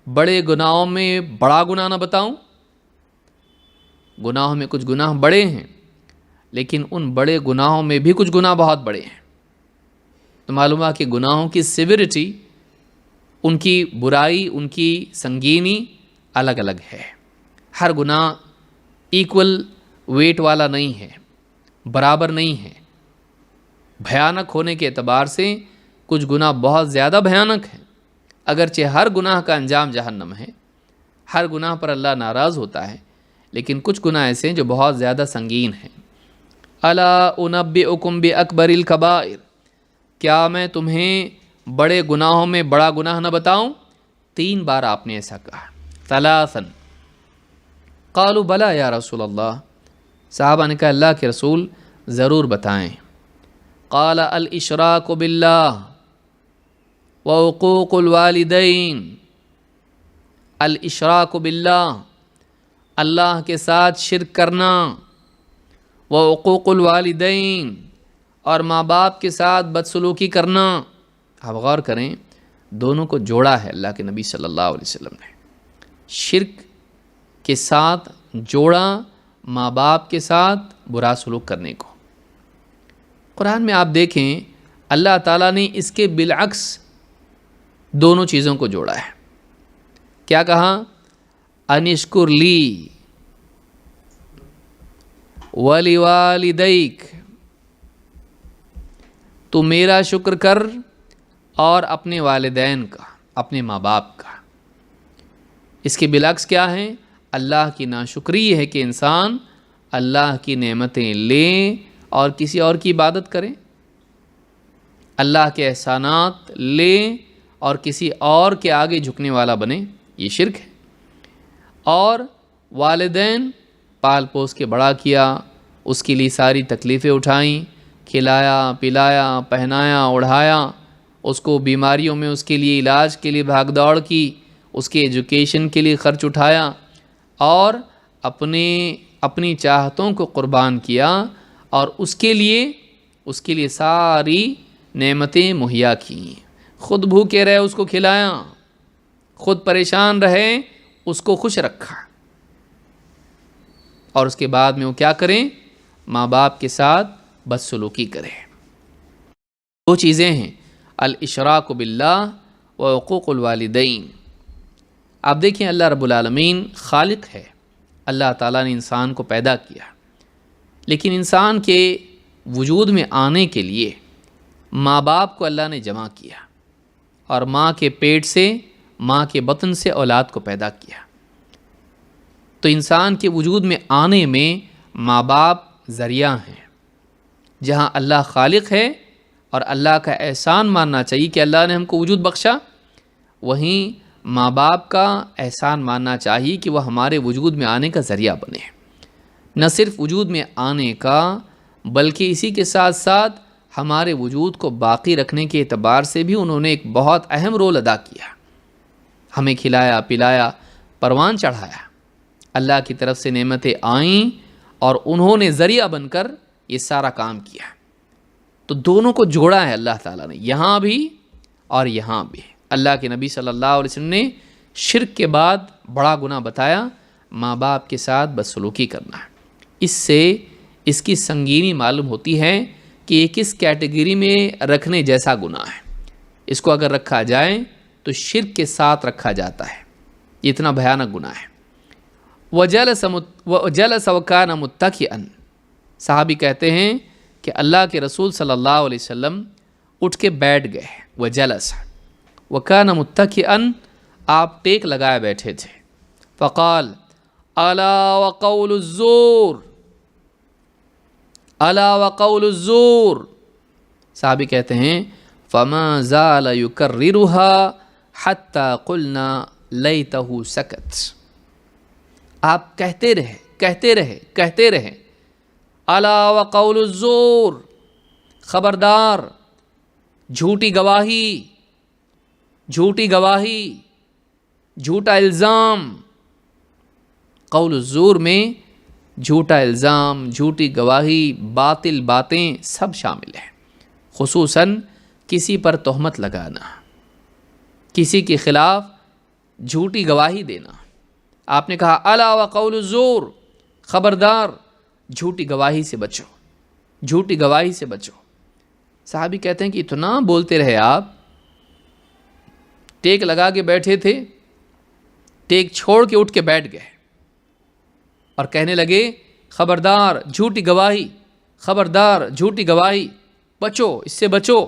بڑے گناہوں میں بڑا گناہ نہ بتاؤں؟ گناہوں میں کچھ گناہ بڑے ہیں، لیکن ان بڑے گناہوں میں بھی کچھ گناہ بہت بڑے ہیں۔ تو معلوم ہے کہ گناہوں کی سیویرٹی، ان کی برائی، ان کی سنگینی الگ الگ ہے۔ ہر گناہ ایکول ویٹ والا نہیں ہے، برابر نہیں ہے۔ بھیانک ہونے کے اعتبار سے کچھ گناہ بہت زیادہ بھیانک ہیں، اگرچہ ہر گناہ کا انجام جہنم ہے، ہر گناہ پر اللہ ناراض ہوتا ہے، لیکن کچھ گناہ ایسے ہیں جو بہت زیادہ سنگین ہیں۔ الا انبئکم باکبر الکبائر، کیا میں تمہیں بڑے گناہوں میں بڑا گناہ نہ بتاؤں؟ 3 بار آپ نے ایسا کہا، ثلاثا۔ قالوا بلا یا رسول اللہ، صحابہ نے کہا اللہ کے رسول ضرور بتائیں۔ قال الاشراک باللہ وعقوق الوالدین، الاشراک باللہ، اللہ کے ساتھ شرک کرنا، وعقوق الوالدین، اور ماں باپ کے ساتھ بدسلوکی کرنا۔ آپ غور کریں، دونوں کو جوڑا ہے اللہ کے نبی صلی اللہ علیہ وسلم نے، شرک کے ساتھ جوڑا ماں باپ کے ساتھ برا سلوک کرنے کو۔ قرآن میں آپ دیکھیں اللہ تعالیٰ نے اس کے بالعکس دونوں چیزوں کو جوڑا ہے۔ کیا کہا؟ انشکر لی ولیوالدیک، تو میرا شکر کر اور اپنے والدین کا، اپنے ماں باپ کا۔ اس کے بالعکس کیا ہے؟ اللہ کی ناشکری ہے کہ انسان اللہ کی نعمتیں لے اور کسی اور کی عبادت کرے، اللہ کے احسانات لے اور کسی اور کے آگے جھکنے والا بنے، یہ شرک ہے۔ اور والدین پال پوس کے بڑا کیا، اس کے لیے ساری تکلیفیں اٹھائیں، کھلایا پلایا پہنایا اڑھایا، اس کو بیماریوں میں اس کے لیے علاج کے لیے بھاگ دوڑ کی، اس کے ایجوکیشن کے لیے خرچ اٹھایا، اور اپنی چاہتوں کو قربان کیا، اور اس کے لیے ساری نعمتیں مہیا کیں۔ خود بھوکے رہے اس کو کھلایا، خود پریشان رہے اس کو خوش رکھا، اور اس کے بعد میں وہ کیا کریں؟ ماں باپ کے ساتھ بدسلوکی کریں۔ 2 چیزیں ہیں، الاشراک باللہ و حقوق الوالدین۔ آپ دیکھیں اللہ رب العالمین خالق ہے، اللہ تعالیٰ نے انسان کو پیدا کیا، لیکن انسان کے وجود میں آنے کے لیے ماں باپ کو اللہ نے جمع کیا، اور ماں کے پیٹ سے، ماں کے بطن سے اولاد کو پیدا کیا۔ تو انسان کے وجود میں آنے میں ماں باپ ذریعہ ہیں۔ جہاں اللہ خالق ہے اور اللہ کا احسان ماننا چاہیے کہ اللہ نے ہم کو وجود بخشا، وہیں ماں باپ کا احسان ماننا چاہیے کہ وہ ہمارے وجود میں آنے کا ذریعہ بنے۔ نہ صرف وجود میں آنے کا، بلکہ اسی کے ساتھ ساتھ ہمارے وجود کو باقی رکھنے کے اعتبار سے بھی انہوں نے ایک بہت اہم رول ادا کیا۔ ہمیں کھلایا پلایا، پروان چڑھایا، اللہ کی طرف سے نعمتیں آئیں اور انہوں نے ذریعہ بن کر یہ سارا کام کیا۔ تو دونوں کو جوڑا ہے اللہ تعالیٰ نے، یہاں بھی اور یہاں بھی۔ اللہ کے نبی صلی اللہ علیہ وسلم نے شرک کے بعد بڑا گناہ بتایا، ماں باپ کے ساتھ بدسلوکی کرنا۔ اس سے اس کی سنگینی معلوم ہوتی ہے کہ یہ کس کیٹیگری میں رکھنے جیسا گناہ ہے۔ اس کو اگر رکھا جائے تو شرک کے ساتھ رکھا جاتا ہے، یہ اتنا بھیانک گناہ ہے۔ وَجَلَسَ وَكَانَ مُتَّكِئًا، صحابی کہتے ہیں کہ اللہ کے رسول صلی اللہ علیہ وسلم اٹھ کے بیٹھ گئے۔ وَجَلَسَ وَكَانَ مُتَّكِئًا، آپ ٹیک لگائے بیٹھے تھے۔ فقال الا وقول الزور، الا وقول الزور، صحابی کہتے ہیں فما زال يكررها حتى قلنا ليته سكت، آپ کہتے رہے الا وقول الزور، خبردار، جھوٹی گواہی، جھوٹا الزام۔ قول الزور میں جھوٹا الزام، جھوٹی گواہی، باطل باتیں سب شامل ہیں۔ خصوصاً کسی پر تہمت لگانا، کسی کے خلاف جھوٹی گواہی دینا۔ آپ نے کہا الا وقول الزور، خبردار جھوٹی گواہی سے بچو، جھوٹی گواہی سے بچو۔ صحابی کہتے ہیں کہ اتنا بولتے رہے آپ، ٹیک لگا کے بیٹھے تھے، ٹیک چھوڑ کے اٹھ کے بیٹھ گئے اور کہنے لگے خبردار جھوٹی گواہی، خبردار جھوٹی گواہی، بچو، اس سے بچو۔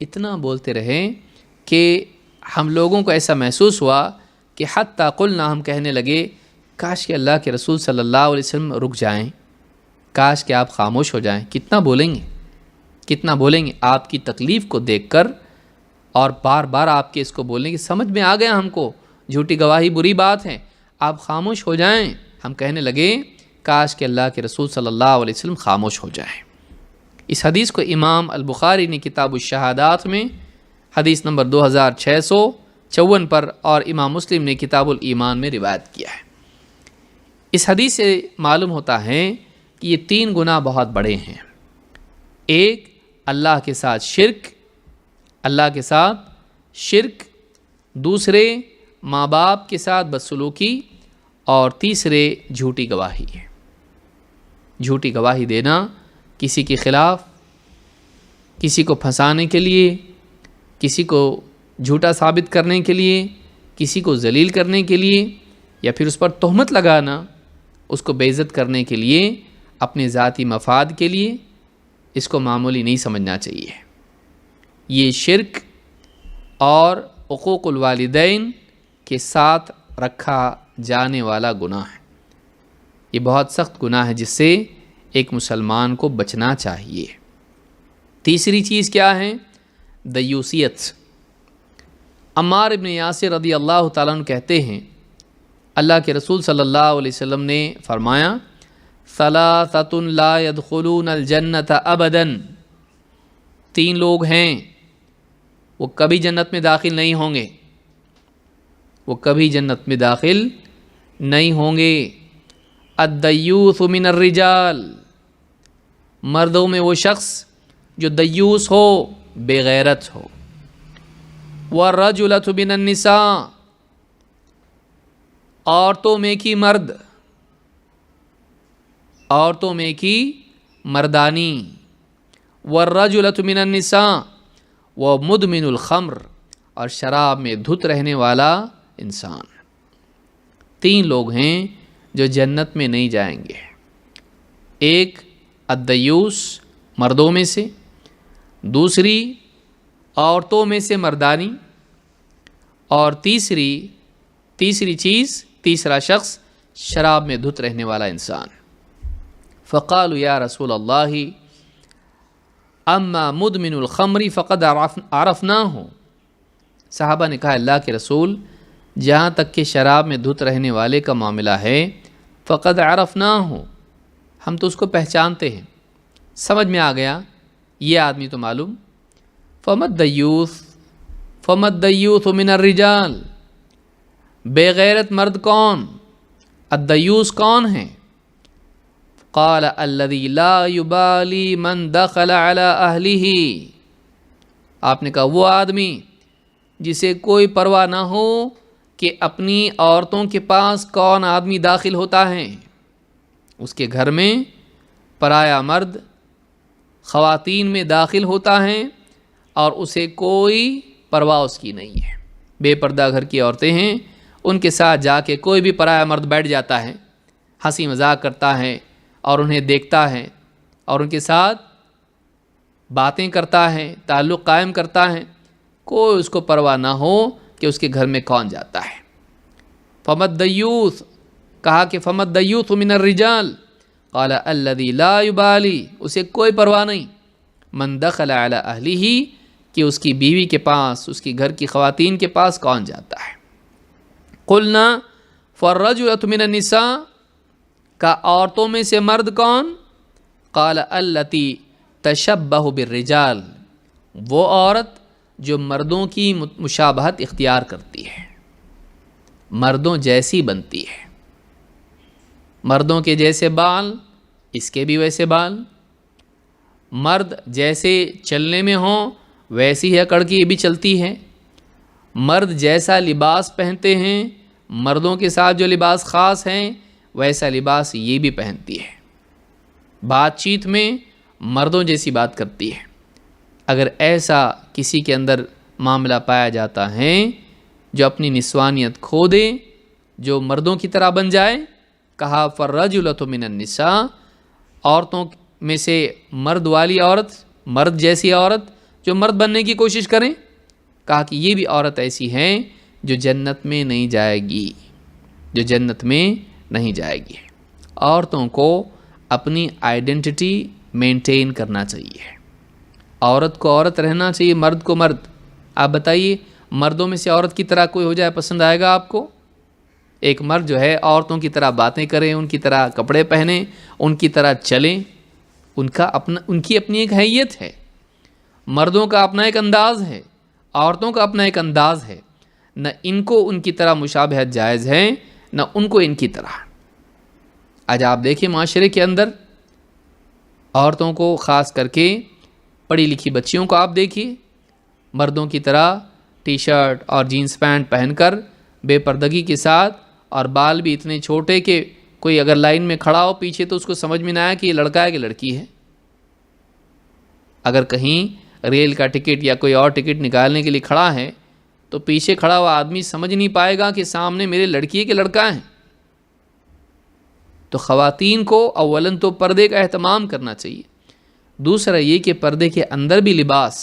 اتنا بولتے رہے کہ ہم لوگوں کو ایسا محسوس ہوا کہ حتیٰ قلنا، ہم کہنے لگے کاش کہ اللہ کے رسول صلی اللہ علیہ وسلم رک جائیں، کاش کہ آپ خاموش ہو جائیں۔ کتنا بولیں گے، کتنا بولیں گے آپ کی تکلیف کو دیکھ کر، اور بار بار آپ کے اس کو بولنے کی سمجھ میں آ گیا ہم کو جھوٹی گواہی بری بات ہے، آپ خاموش ہو جائیں۔ ہم کہنے لگے کاش کہ اللہ کے رسول صلی اللہ علیہ وسلم خاموش ہو جائیں۔ اس حدیث کو امام البخاری نے کتاب الشہادات میں حدیث نمبر 2654 پر، اور امام مسلم نے کتاب الایمان میں روایت کیا ہے۔ اس حدیث سے معلوم ہوتا ہے کہ یہ 3 گناہ بہت بڑے ہیں۔ ایک، اللہ کے ساتھ شرک، اللہ کے ساتھ شرک، دوسرے ماں باپ کے ساتھ بدسلوکی، اور تیسرے جھوٹی گواہی ہے۔ جھوٹی گواہی دینا کسی کے خلاف، کسی کو پھنسانے کے لیے، کسی کو جھوٹا ثابت کرنے کے لیے، کسی کو ذلیل کرنے کے لیے، یا پھر اس پر تہمت لگانا، اس کو بے عزت کرنے کے لیے، اپنے ذاتی مفاد کے لیے، اس کو معمولی نہیں سمجھنا چاہیے۔ یہ شرک اور حقوق الوالدین کے ساتھ رکھا جانے والا گناہ ہے۔ یہ بہت سخت گناہ ہے جس سے ایک مسلمان کو بچنا چاہیے۔ تیسری چیز کیا ہے؟ دیوسیت۔ عمار ابن یاسر رضی اللہ تعالیٰ عنہ کہتے ہیں اللہ کے رسول صلی اللہ علیہ وسلم نے فرمایا ثلاثۃ لا يدخلون الجنۃ ابدا، 3 لوگ ہیں وہ کبھی جنت میں داخل نہیں ہوں گے، وہ کبھی جنت میں داخل نہیں ہوں گے۔ الدیوث من الرجال، مردوں میں وہ شخص جو دیوس ہو، بے غیرت ہو۔ والرجلۃ من النساء، عورتوں میں کی مرد، عورتوں میں کی مردانی۔ والرجلۃ من النساء ومدمن الخمر، اور شراب میں دھت رہنے والا انسان۔ 3 لوگ ہیں جو جنت میں نہیں جائیں گے۔ ایک الدیوس، مردوں میں سے، دوسری عورتوں میں سے مردانی، اور تیسری چیز، تیسرا شخص شراب میں دھت رہنے والا انسان۔ فقالوا یا رسول اللہ اما مدمن الخمر فقد عرفناہ، صحابہ نے کہا اللہ کے رسول جہاں تک کہ شراب میں دھت رہنے والے کا معاملہ ہے، فقد عرفناہ، ہم تو اس کو پہچانتے ہیں، سمجھ میں آ گیا یہ آدمی تو معلوم۔ فمد دیوث من الرجال، بے غیرت مرد کون؟ الدیوث کون ہے؟ قال الذی لا یبالی من دخل علی اہلہ، آپ نے کہا وہ آدمی جسے کوئی پرواہ نہ ہو کہ اپنی عورتوں کے پاس کون آدمی داخل ہوتا ہے، اس کے گھر میں پرایا مرد خواتین میں داخل ہوتا ہے اور اسے کوئی پرواہ اس کی نہیں ہے۔ بے پردہ گھر کی عورتیں ہیں، ان کے ساتھ جا کے کوئی بھی پرایا مرد بیٹھ جاتا ہے، ہنسی مذاق کرتا ہے اور انہیں دیکھتا ہے اور ان کے ساتھ باتیں کرتا ہے، تعلق قائم کرتا ہے، کوئی اس کو پرواہ نہ ہو کہ اس کے گھر میں کون جاتا ہے۔ فمد دیوث، کہا کہ فمد دیوث من الرجال، قال الذی لا یبالی، اسے کوئی پرواہ نہیں، من دخل علی اہلہ، کہ اس کی بیوی کے پاس، اس کی گھر کی خواتین کے پاس کون جاتا ہے۔ قلنا فالرجلۃ من النساء، کا عورتوں میں سے مرد کون؟ قال التی تشبہ بالرجال، وہ عورت جو مردوں کی مشابہت اختیار کرتی ہے، مردوں جیسی بنتی ہے، مردوں کے جیسے بال، اس کے بھی ویسے بال، مرد جیسے چلنے میں ہوں ویسی ہی اکڑ کے یہ بھی چلتی ہے، مرد جیسا لباس پہنتے ہیں، مردوں کے ساتھ جو لباس خاص ہیں ویسا لباس یہ بھی پہنتی ہے، بات چیت میں مردوں جیسی بات کرتی ہے۔ اگر ایسا کسی کے اندر معاملہ پایا جاتا ہے جو اپنی نسوانیت کھو دے، جو مردوں کی طرح بن جائے، کہا فالرجلۃ من النساء، عورتوں میں سے مرد والی عورت، مرد جیسی عورت جو مرد بننے کی کوشش کریں، کہا کہ یہ بھی عورت ایسی ہے جو جنت میں نہیں جائے گی، جو جنت میں نہیں جائے گی۔ عورتوں کو اپنی آئیڈینٹی مینٹین کرنا چاہیے، عورت کو عورت رہنا چاہیے، مرد کو مرد۔ آپ بتائیے مردوں میں سے عورت کی طرح کوئی ہو جائے پسند آئے گا آپ کو؟ ایک مرد جو ہے عورتوں کی طرح باتیں کریں، ان کی طرح کپڑے پہنیں، ان کی طرح چلیں، ان کی اپنی ایک حیت ہے، مردوں کا اپنا ایک انداز ہے، عورتوں کا اپنا ایک انداز ہے، نہ ان کو ان کی طرح مشابہت جائز ہے نہ ان کو ان کی طرح۔ آج آپ دیکھیں معاشرے کے اندر عورتوں کو، خاص کر کے پڑھی لکھی بچیوں کو آپ دیکھیے، مردوں کی طرح ٹی شرٹ اور جینس پینٹ پہن کر بے پردگی کے ساتھ، اور بال بھی اتنے چھوٹے کہ کوئی اگر لائن میں کھڑا ہو پیچھے تو اس کو سمجھ میں نہ آیا کہ یہ لڑکا ہے کہ لڑکی ہے۔ اگر کہیں ریل کا ٹکٹ یا کوئی اور ٹکٹ نکالنے کے لیے کھڑا ہے تو پیچھے کھڑا ہوا آدمی سمجھ نہیں پائے گا کہ سامنے میرے لڑکی ہے کہ لڑکا ہے۔ تو خواتین کو اولاً تو پردے کا اہتمام کرنا چاہیے، دوسرا یہ کہ پردے کے اندر بھی لباس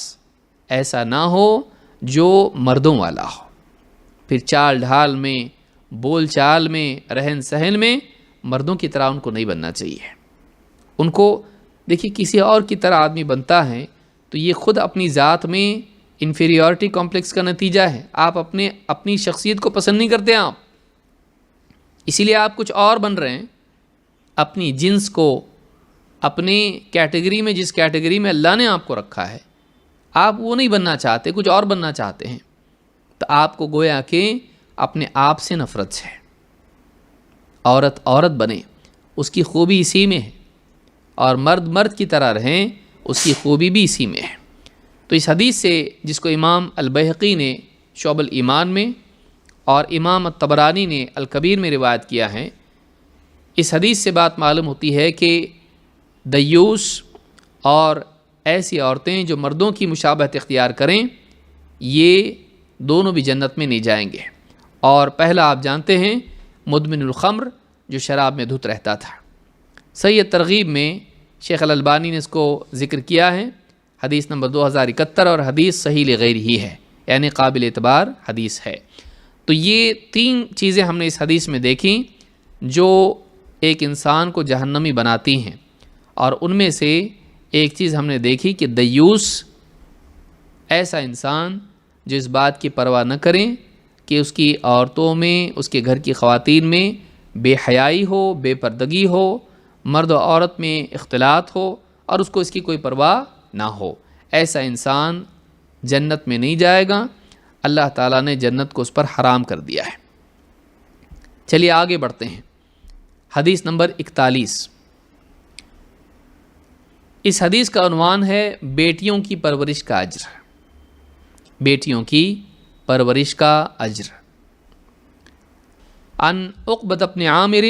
ایسا نہ ہو جو مردوں والا ہو، پھر چال ڈھال میں، بول چال میں، رہن سہن میں مردوں کی طرح ان کو نہیں بننا چاہیے۔ ان کو دیکھیے کسی اور کی طرح آدمی بنتا ہے تو یہ خود اپنی ذات میں انفیریورٹی کمپلیکس کا نتیجہ ہے۔ آپ اپنی شخصیت کو پسند نہیں کرتے آپ، اسی لیے آپ کچھ اور بن رہے ہیں، اپنی جنس کو، اپنی کیٹیگری میں، جس کیٹیگری میں اللہ نے آپ کو رکھا ہے آپ وہ نہیں بننا چاہتے، کچھ اور بننا چاہتے ہیں، تو آپ کو گویا کہ اپنے آپ سے نفرت ہے۔ عورت عورت بنے، اس کی خوبی اسی میں ہے، اور مرد مرد کی طرح رہیں، اس کی خوبی بھی اسی میں ہے۔ تو اس حدیث سے، جس کو امام البیہقی نے شعب الایمان میں اور امام الطبرانی نے الکبیر میں روایت کیا ہے، اس حدیث سے بات معلوم ہوتی ہے کہ دیوس اور ایسی عورتیں جو مردوں کی مشابہت اختیار کریں، یہ دونوں بھی جنت میں نہیں جائیں گے۔ اور پہلا آپ جانتے ہیں مدمن الخمر، جو شراب میں دھت رہتا تھا۔ صحیح ترغیب میں شیخ الالبانی نے اس کو ذکر کیا ہے، حدیث نمبر 2071، اور حدیث صحیح لغیر ہی ہے، یعنی قابل اعتبار حدیث ہے۔ تو یہ تین چیزیں ہم نے اس حدیث میں دیکھیں جو ایک انسان کو جہنمی بناتی ہیں، اور ان میں سے ایک چیز ہم نے دیکھی کہ دیوس ایسا انسان جو اس بات کی پرواہ نہ کریں کہ اس کی عورتوں میں، اس کے گھر کی خواتین میں بے حیائی ہو، بے پردگی ہو، مرد و عورت میں اختلاط ہو، اور اس کو اس کی کوئی پرواہ نہ ہو، ایسا انسان جنت میں نہیں جائے گا، اللہ تعالیٰ نے جنت کو اس پر حرام کر دیا ہے۔ چلیے آگے بڑھتے ہیں، حدیث نمبر 41۔ اس حدیث کا عنوان ہے بیٹیوں کی پرورش کا اجر، بیٹیوں کی پرورش کا اجر۔ عن عقبۃ بن عامر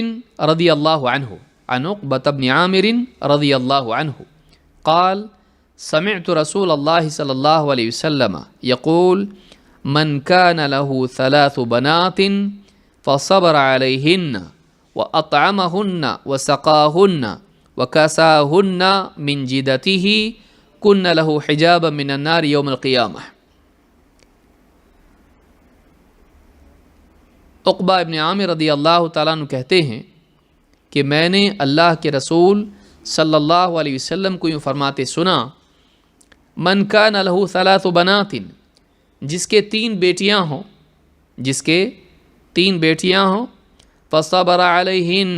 رضی اللہ عنہ، عن عقبۃ بن عامر رضی اللہ عنہ قال سمعت رسول اللہ صلی اللہ علیہ وسلم یقول من كان له 3 بنات فصبر عليهن وأطعمهن وسقاهن وكساهن من جدته كن له حجابا من النار يوم القيامة۔ عقبہ ابن عامر رضی اللہ تعالیٰ عنہ کہتے ہیں کہ میں نے اللہ کے رسول صلی اللہ علیہ وسلم کو یوں فرماتے سنا، من کان لہ 3 بنات، جس کے 3 بیٹیاں ہوں، جس کے 3 بیٹیاں ہوں، فصبر علیہن،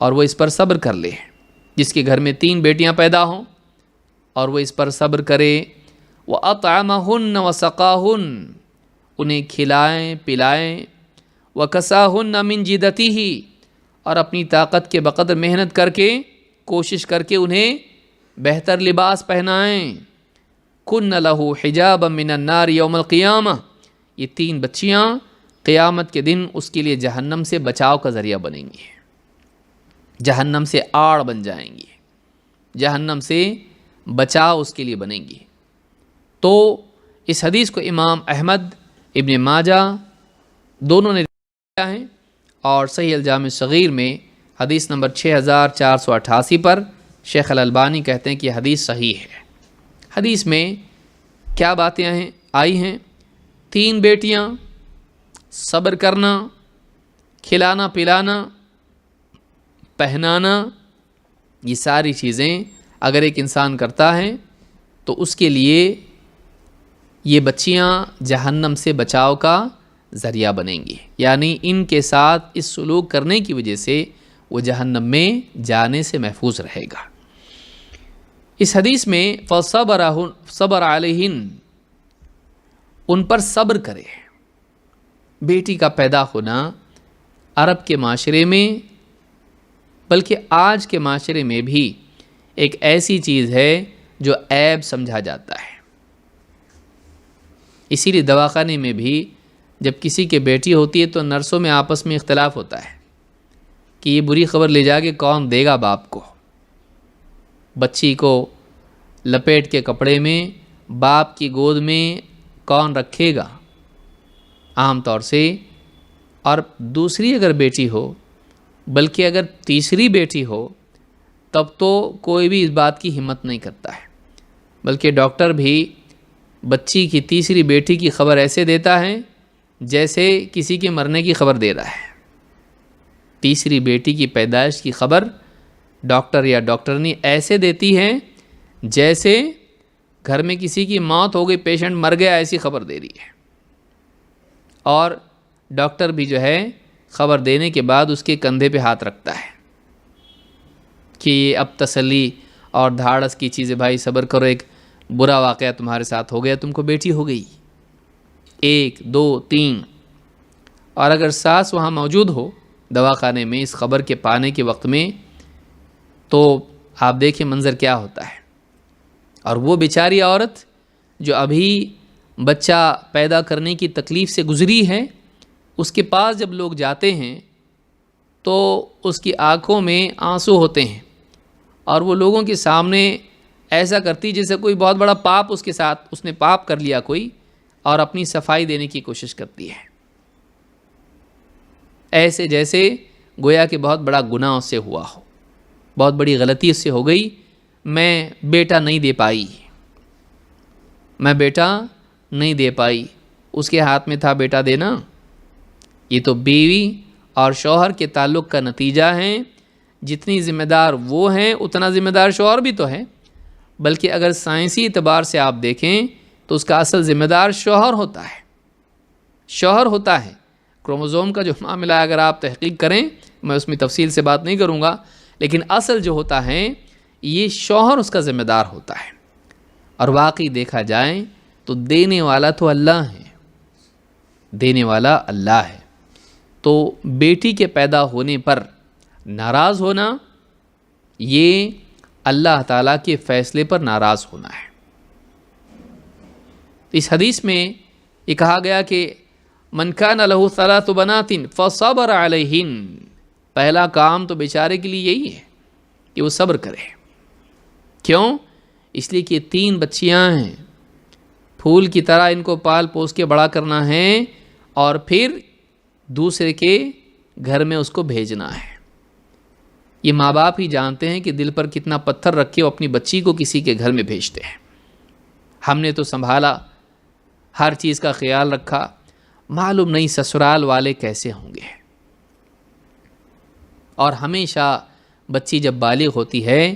اور وہ اس پر صبر کر لے، جس کے گھر میں 3 بیٹیاں پیدا ہوں اور وہ اس پر صبر کرے، وَأَطْعَمَهُنَّ وَسَقَاهُنَّ، انہیں کھلائیں پلائیں، وَكَسَاهُنَّ مِنْ جِدَتِهِ، اور اپنی طاقت کے بقدر محنت کر کے، کوشش کر کے انہیں بہتر لباس پہنائیں، کن لہو حجابا من النار یوم القیامہ، یہ 3 بچیاں قیامت کے دن اس کے لیے جہنم سے بچاؤ کا ذریعہ بنیں گی، جہنم سے آڑ بن جائیں گی، جہنم سے بچاؤ اس کے لیے بنیں گی۔ تو اس حدیث کو امام احمد، ابن ماجہ دونوں نے لکھا ہے، اور صحیح الجامع الصغیر میں حدیث نمبر 6488 پر شیخ الالبانی کہتے ہیں کہ یہ حدیث صحیح ہے۔ حدیث میں کیا باتیں آئی ہیں؟ 3 بیٹیاں، صبر کرنا، کھلانا پلانا، پہنانا، یہ ساری چیزیں اگر ایک انسان کرتا ہے تو اس کے لیے یہ بچیاں جہنم سے بچاؤ کا ذریعہ بنیں گی، یعنی ان کے ساتھ اس سلوک کرنے کی وجہ سے وہ جہنم میں جانے سے محفوظ رہے گا۔ اس حدیث میں صبر علیہن، ان پر صبر کرے۔ بیٹی کا پیدا ہونا عرب کے معاشرے میں، بلکہ آج کے معاشرے میں بھی ایک ایسی چیز ہے جو عیب سمجھا جاتا ہے۔ اسی لیے دواخانے میں بھی جب کسی کے بیٹی ہوتی ہے تو نرسوں میں آپس میں اختلاف ہوتا ہے کہ یہ بری خبر لے جا کے کون دے گا باپ کو، بچی کو لپیٹ کے کپڑے میں باپ کی گود میں کون رکھے گا عام طور سے۔ اور دوسری اگر بیٹی ہو، بلکہ اگر تیسری بیٹی ہو، تب تو کوئی بھی اس بات کی ہمت نہیں کرتا ہے، بلکہ ڈاکٹر بھی بچی کی تیسری بیٹی کی خبر ایسے دیتا ہے جیسے کسی کے مرنے کی خبر دے رہا ہے۔ تیسری بیٹی کی پیدائش کی خبر ڈاکٹر یا ڈاکٹرنی ایسے دیتی ہے جیسے گھر میں کسی کی موت ہو گئی، پیشنٹ مر گیا، ایسی خبر دے رہی ہے۔ اور ڈاکٹر بھی جو ہے خبر دینے کے بعد اس کے کندھے پہ ہاتھ رکھتا ہے کہ یہ اب تسلی اور دھاڑس کی چیزیں، بھائی صبر کرو، ایک برا واقعہ تمہارے ساتھ ہو گیا، تم کو بیٹی ہو گئی، 1 2 3۔ اور اگر ساس وہاں موجود ہو دواخانے میں اس خبر کے پانے کے وقت میں، تو آپ دیکھیں منظر کیا ہوتا ہے۔ اور وہ بیچاری عورت جو ابھی بچہ پیدا کرنے کی تکلیف سے گزری ہے، اس کے پاس جب لوگ جاتے ہیں تو اس کی آنکھوں میں آنسو ہوتے ہیں، اور وہ لوگوں کے سامنے ایسا کرتی جیسے کوئی بہت بڑا پاپ اس کے ساتھ، اس نے پاپ کر لیا کوئی، اور اپنی صفائی دینے کی کوشش کرتی ہے، ایسے جیسے گویا کہ بہت بڑا گناہ اس سے ہوا ہو، بہت بڑی غلطی اس سے ہو گئی، میں بیٹا نہیں دے پائی، میں بیٹا نہیں دے پائی۔ اس کے ہاتھ میں تھا بیٹا دینا۔ یہ تو بیوی اور شوہر کے تعلق کا نتیجہ ہے۔ جتنی ذمہ دار وہ ہیں اتنا ذمہ دار شوہر بھی تو ہے، بلکہ اگر سائنسی اعتبار سے آپ دیکھیں تو اس کا اصل ذمہ دار شوہر ہوتا ہے، شوہر ہوتا ہے۔ کروموزوم کا جو معاملہ ہے اگر آپ تحقیق کریں، میں اس میں تفصیل سے بات نہیں کروں گا، لیکن اصل جو ہوتا ہے یہ شوہر اس کا ذمہ دار ہوتا ہے۔ اور واقعی دیکھا جائے تو دینے والا تو اللہ ہے، دینے والا اللہ ہے۔ تو بیٹی کے پیدا ہونے پر ناراض ہونا، یہ اللہ تعالیٰ کے فیصلے پر ناراض ہونا ہے۔ اس حدیث میں یہ کہا گیا کہ من کان لہ ثلاث بنات فصبر علیہن، پہلا کام تو بیچارے کے لیے یہی ہے کہ وہ صبر کرے۔ کیوں؟ اس لیے کہ 3 بچیاں ہیں، پھول کی طرح ان کو پال پوس کے بڑا کرنا ہے، اور پھر دوسرے کے گھر میں اس کو بھیجنا ہے۔ یہ ماں باپ ہی جانتے ہیں کہ دل پر کتنا پتھر رکھے وہ اپنی بچی کو کسی کے گھر میں بھیجتے ہیں۔ ہم نے تو سنبھالا، ہر چیز کا خیال رکھا، معلوم نہیں سسرال والے کیسے ہوں گے۔ اور ہمیشہ بچی جب بالغ ہوتی ہے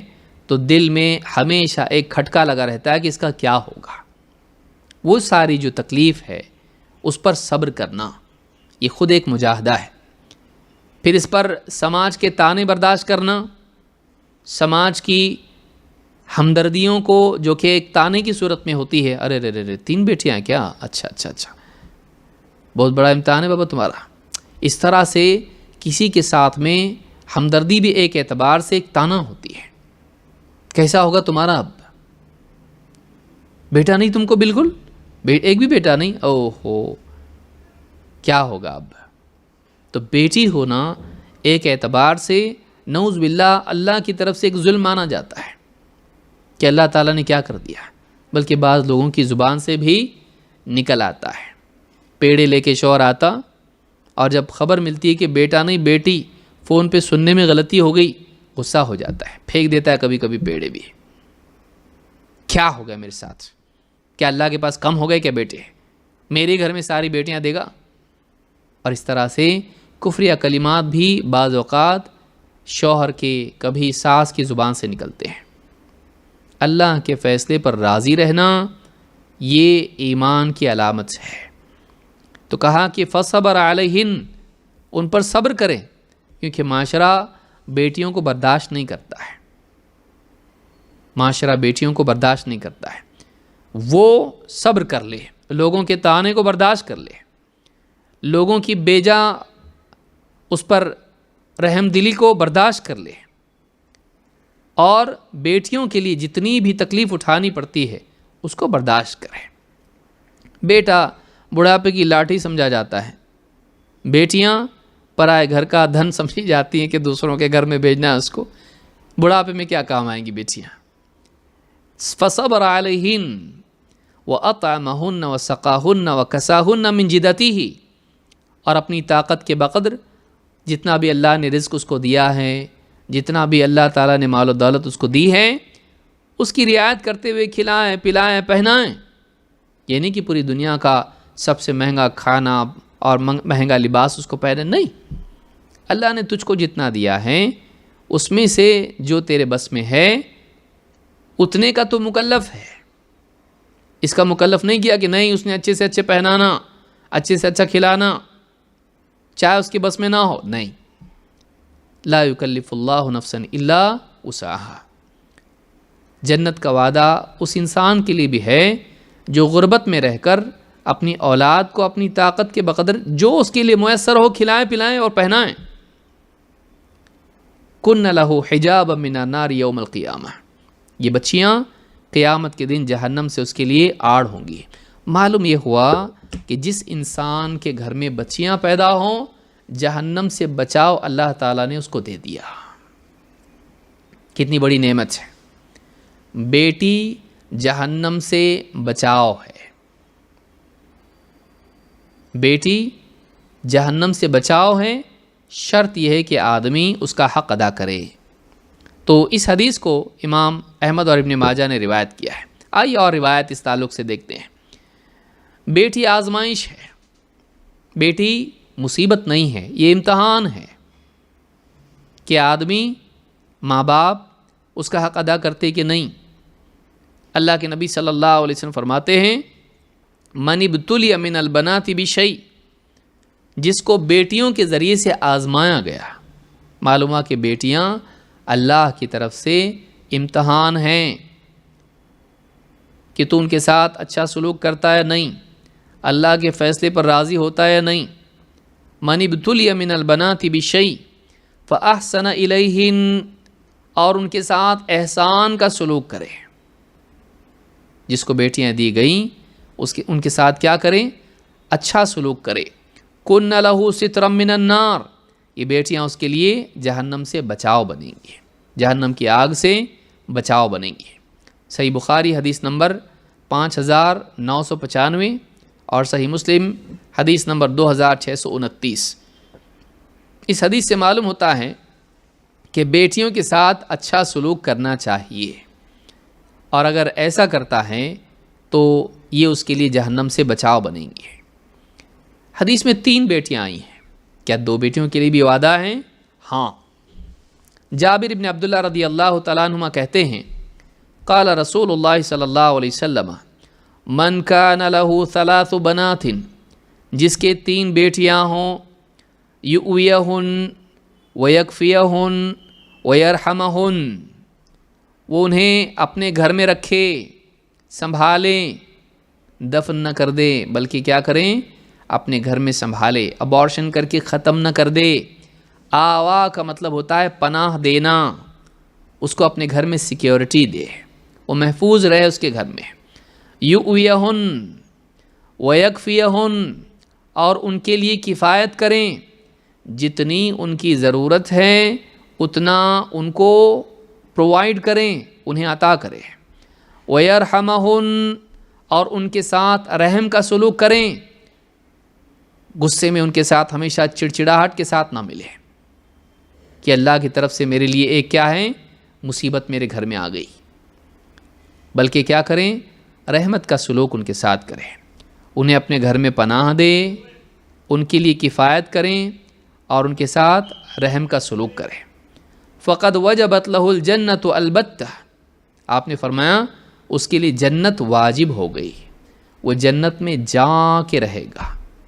تو دل میں ہمیشہ ایک کھٹکا لگا رہتا ہے کہ اس کا کیا ہوگا۔ وہ ساری جو تکلیف ہے اس پر صبر کرنا، یہ خود ایک مجاہدہ ہے۔ پھر اس پر سماج کے طعنے برداشت کرنا، سماج کی ہمدردیوں کو جو کہ ایک طعنے کی صورت میں ہوتی ہے، ارے رے رے 3 بیٹیاں ہیں کیا، اچھا بہت بڑا امتحان ہے بابا تمہارا۔ اس طرح سے کسی کے ساتھ میں ہمدردی بھی ایک اعتبار سے ایک طعنہ ہوتی ہے کیسا ہوگا تمہارا اب؟ بیٹا نہیں تم کو بالکل، ایک بھی بیٹا نہیں، او ہو کیا ہوگا اب؟ تو بیٹی ہونا ایک اعتبار سے نعوذ باللہ اللہ کی طرف سے ایک ظلم مانا جاتا ہے کہ اللہ تعالیٰ نے کیا کر دیا، بلکہ بعض لوگوں کی زبان سے بھی نکل آتا ہے۔ پیڑے لے کے شوہر آتا اور جب خبر ملتی ہے کہ بیٹا نہیں بیٹی، فون پہ سننے میں غلطی ہو گئی، غصہ ہو جاتا ہے، پھینک دیتا ہے کبھی کبھی پیڑے بھی۔ کیا ہو گیا میرے ساتھ؟ کیا اللہ کے پاس کم ہو گئے کیا بیٹے؟ میرے گھر میں ساری بیٹیاں دے گا؟ اور اس طرح سے کفریہ کلمات بھی بعض اوقات شوہر کے، کبھی ساس کی زبان سے نکلتے ہیں۔ اللہ کے فیصلے پر راضی رہنا یہ ایمان کی علامت ہے۔ تو کہا کہ فصبر علیہن، ان پر صبر کریں، کیونکہ معاشرہ بیٹیوں کو برداشت نہیں کرتا ہے، معاشرہ بیٹیوں کو برداشت نہیں کرتا ہے۔ وہ صبر کر لے، لوگوں کے طعنے کو برداشت کر لے، لوگوں کی بیجا اس پر رحم دلی کو برداشت کر لے، اور بیٹیوں کے لیے جتنی بھی تکلیف اٹھانی پڑتی ہے اس کو برداشت کرے۔ بیٹا بڑھاپے کی لاٹھی سمجھا جاتا ہے، بیٹیاں پرائے گھر کا دھن سمجھی جاتی ہیں کہ دوسروں کے گھر میں بھیجنا ہے اس کو، بڑھاپے میں کیا کام آئیں گی بیٹیاں۔ فصبر علیہن وَأَطْعَمَهُنَّ وَسَقَاهُنَّ وَكَسَاهُنَّ مِنْ جِدَتِهِ، اور اپنی طاقت کے بقدر جتنا بھی اللہ نے رزق اس کو دیا ہے، جتنا بھی اللہ تعالیٰ نے مال و دولت اس کو دی ہے، اس کی رعایت کرتے ہوئے کھلائیں پلائیں پہنائیں۔ یہ نہیں کہ پوری دنیا کا سب سے مہنگا کھانا اور مہنگا لباس اس کو پہنے، نہیں، اللہ نے تجھ کو جتنا دیا ہے اس میں سے جو تیرے بس میں ہے اتنے کا تو مکلف ہے۔ اس کا مکلف نہیں کیا کہ نہیں اس نے اچھے سے اچھے پہنانا، اچھے سے اچھا کھلانا، چاہے اس کے بس میں نہ ہو، نہیں۔ لا یکلف اللہ نفسا الا وسعها۔ جنت کا وعدہ اس انسان کے لیے بھی ہے جو غربت میں رہ کر اپنی اولاد کو اپنی طاقت کے بقدر جو اس کے لیے میسر ہو کھلائیں پلائیں اور پہنائیں۔ کن لہ حجابا من النار یوم القیامہ، یہ بچیاں قیامت کے دن جہنم سے اس کے لیے آڑ ہوں گی۔ معلوم یہ ہوا کہ جس انسان کے گھر میں بچیاں پیدا ہوں جہنم سے بچاؤ اللہ تعالیٰ نے اس کو دے دیا۔ کتنی بڑی نعمت ہے، بیٹی جہنم سے بچاؤ ہے، بیٹی جہنم سے بچاؤ ہے، شرط یہ ہے کہ آدمی اس کا حق ادا کرے۔ تو اس حدیث کو امام احمد اور ابن ماجہ نے روایت کیا ہے۔ آئیے اور روایت اس تعلق سے دیکھتے ہیں۔ بیٹی آزمائش ہے، بیٹی مصیبت نہیں ہے، یہ امتحان ہے کہ آدمی ماں باپ اس کا حق ادا کرتے کہ نہیں۔ اللہ کے نبی صلی اللہ علیہ وسلم فرماتے ہیں من ابتلی من البنات بشیء، جس کو بیٹیوں کے ذریعے سے آزمایا گیا، معلوم ہوا کہ بیٹیاں اللہ کی طرف سے امتحان ہیں کہ تو ان کے ساتھ اچھا سلوک کرتا ہے نہیں، اللہ کے فیصلے پر راضی ہوتا ہے نہیں۔ من ابتلی من البنات بشیء فاحسن الیہن، اور ان کے ساتھ احسان کا سلوک کرے۔ جس کو بیٹیاں دی گئیں ان کے ساتھ کیا کریں؟ اچھا سلوک کرے۔ کن لہ سترا من النار، یہ بیٹیاں اس کے لیے جہنم سے بچاؤ بنیں گی، جہنم کی آگ سے بچاؤ بنیں گی۔ صحیح بخاری حدیث نمبر 5995 اور صحیح مسلم حدیث نمبر 2629۔ اس حدیث سے معلوم ہوتا ہے کہ بیٹیوں کے ساتھ اچھا سلوک کرنا چاہیے، اور اگر ایسا کرتا ہے تو یہ اس کے لیے جہنم سے بچاؤ بنیں گی۔ حدیث میں 3 بیٹیاں آئی ہیں، کیا 2 بیٹیوں کے لیے بھی وعدہ ہیں؟ ہاں۔ جابر بن عبداللہ رضی اللہ تعالیٰ عنہما کہتے ہیں قال رسول اللہ صلی اللہ علیہ وسلم من کان لہ 3 بنات، جس کے 3 بیٹیاں ہوں، یؤویہن ویکفیہن ویرحمہن، وہ انہیں اپنے گھر میں رکھے، سنبھالیں، دفن نہ کر دے بلکہ کیا کریں؟ اپنے گھر میں سنبھالے، ابارشن کر کے ختم نہ کر دے۔ آوا کا مطلب ہوتا ہے پناہ دینا، اس کو اپنے گھر میں سیکیورٹی دے، وہ محفوظ رہے اس کے گھر میں، یؤویہن ویکفیہن، اور ان کے لیے کفایت کریں، جتنی ان کی ضرورت ہے اتنا ان کو پرووائڈ کریں، انہیں عطا کریں، ویرحمہن، اور ان کے ساتھ رحم کا سلوک کریں، غصے میں ان کے ساتھ ہمیشہ چڑچڑاہٹ کے ساتھ نہ ملے کہ اللہ کی طرف سے میرے لیے ایک کیا ہے مصیبت میرے گھر میں آ گئی، بلکہ کیا کریں رحمت کا سلوک ان کے ساتھ کریں، انہیں اپنے گھر میں پناہ دیں، ان کے لیے کفایت کریں اور ان کے ساتھ رحم کا سلوک کریں۔ فقد وجبت لہ الجنت البتہ، آپ نے فرمایا اس کے لیے جنت واجب ہو گئی، وہ جنت میں جا کے رہے گا،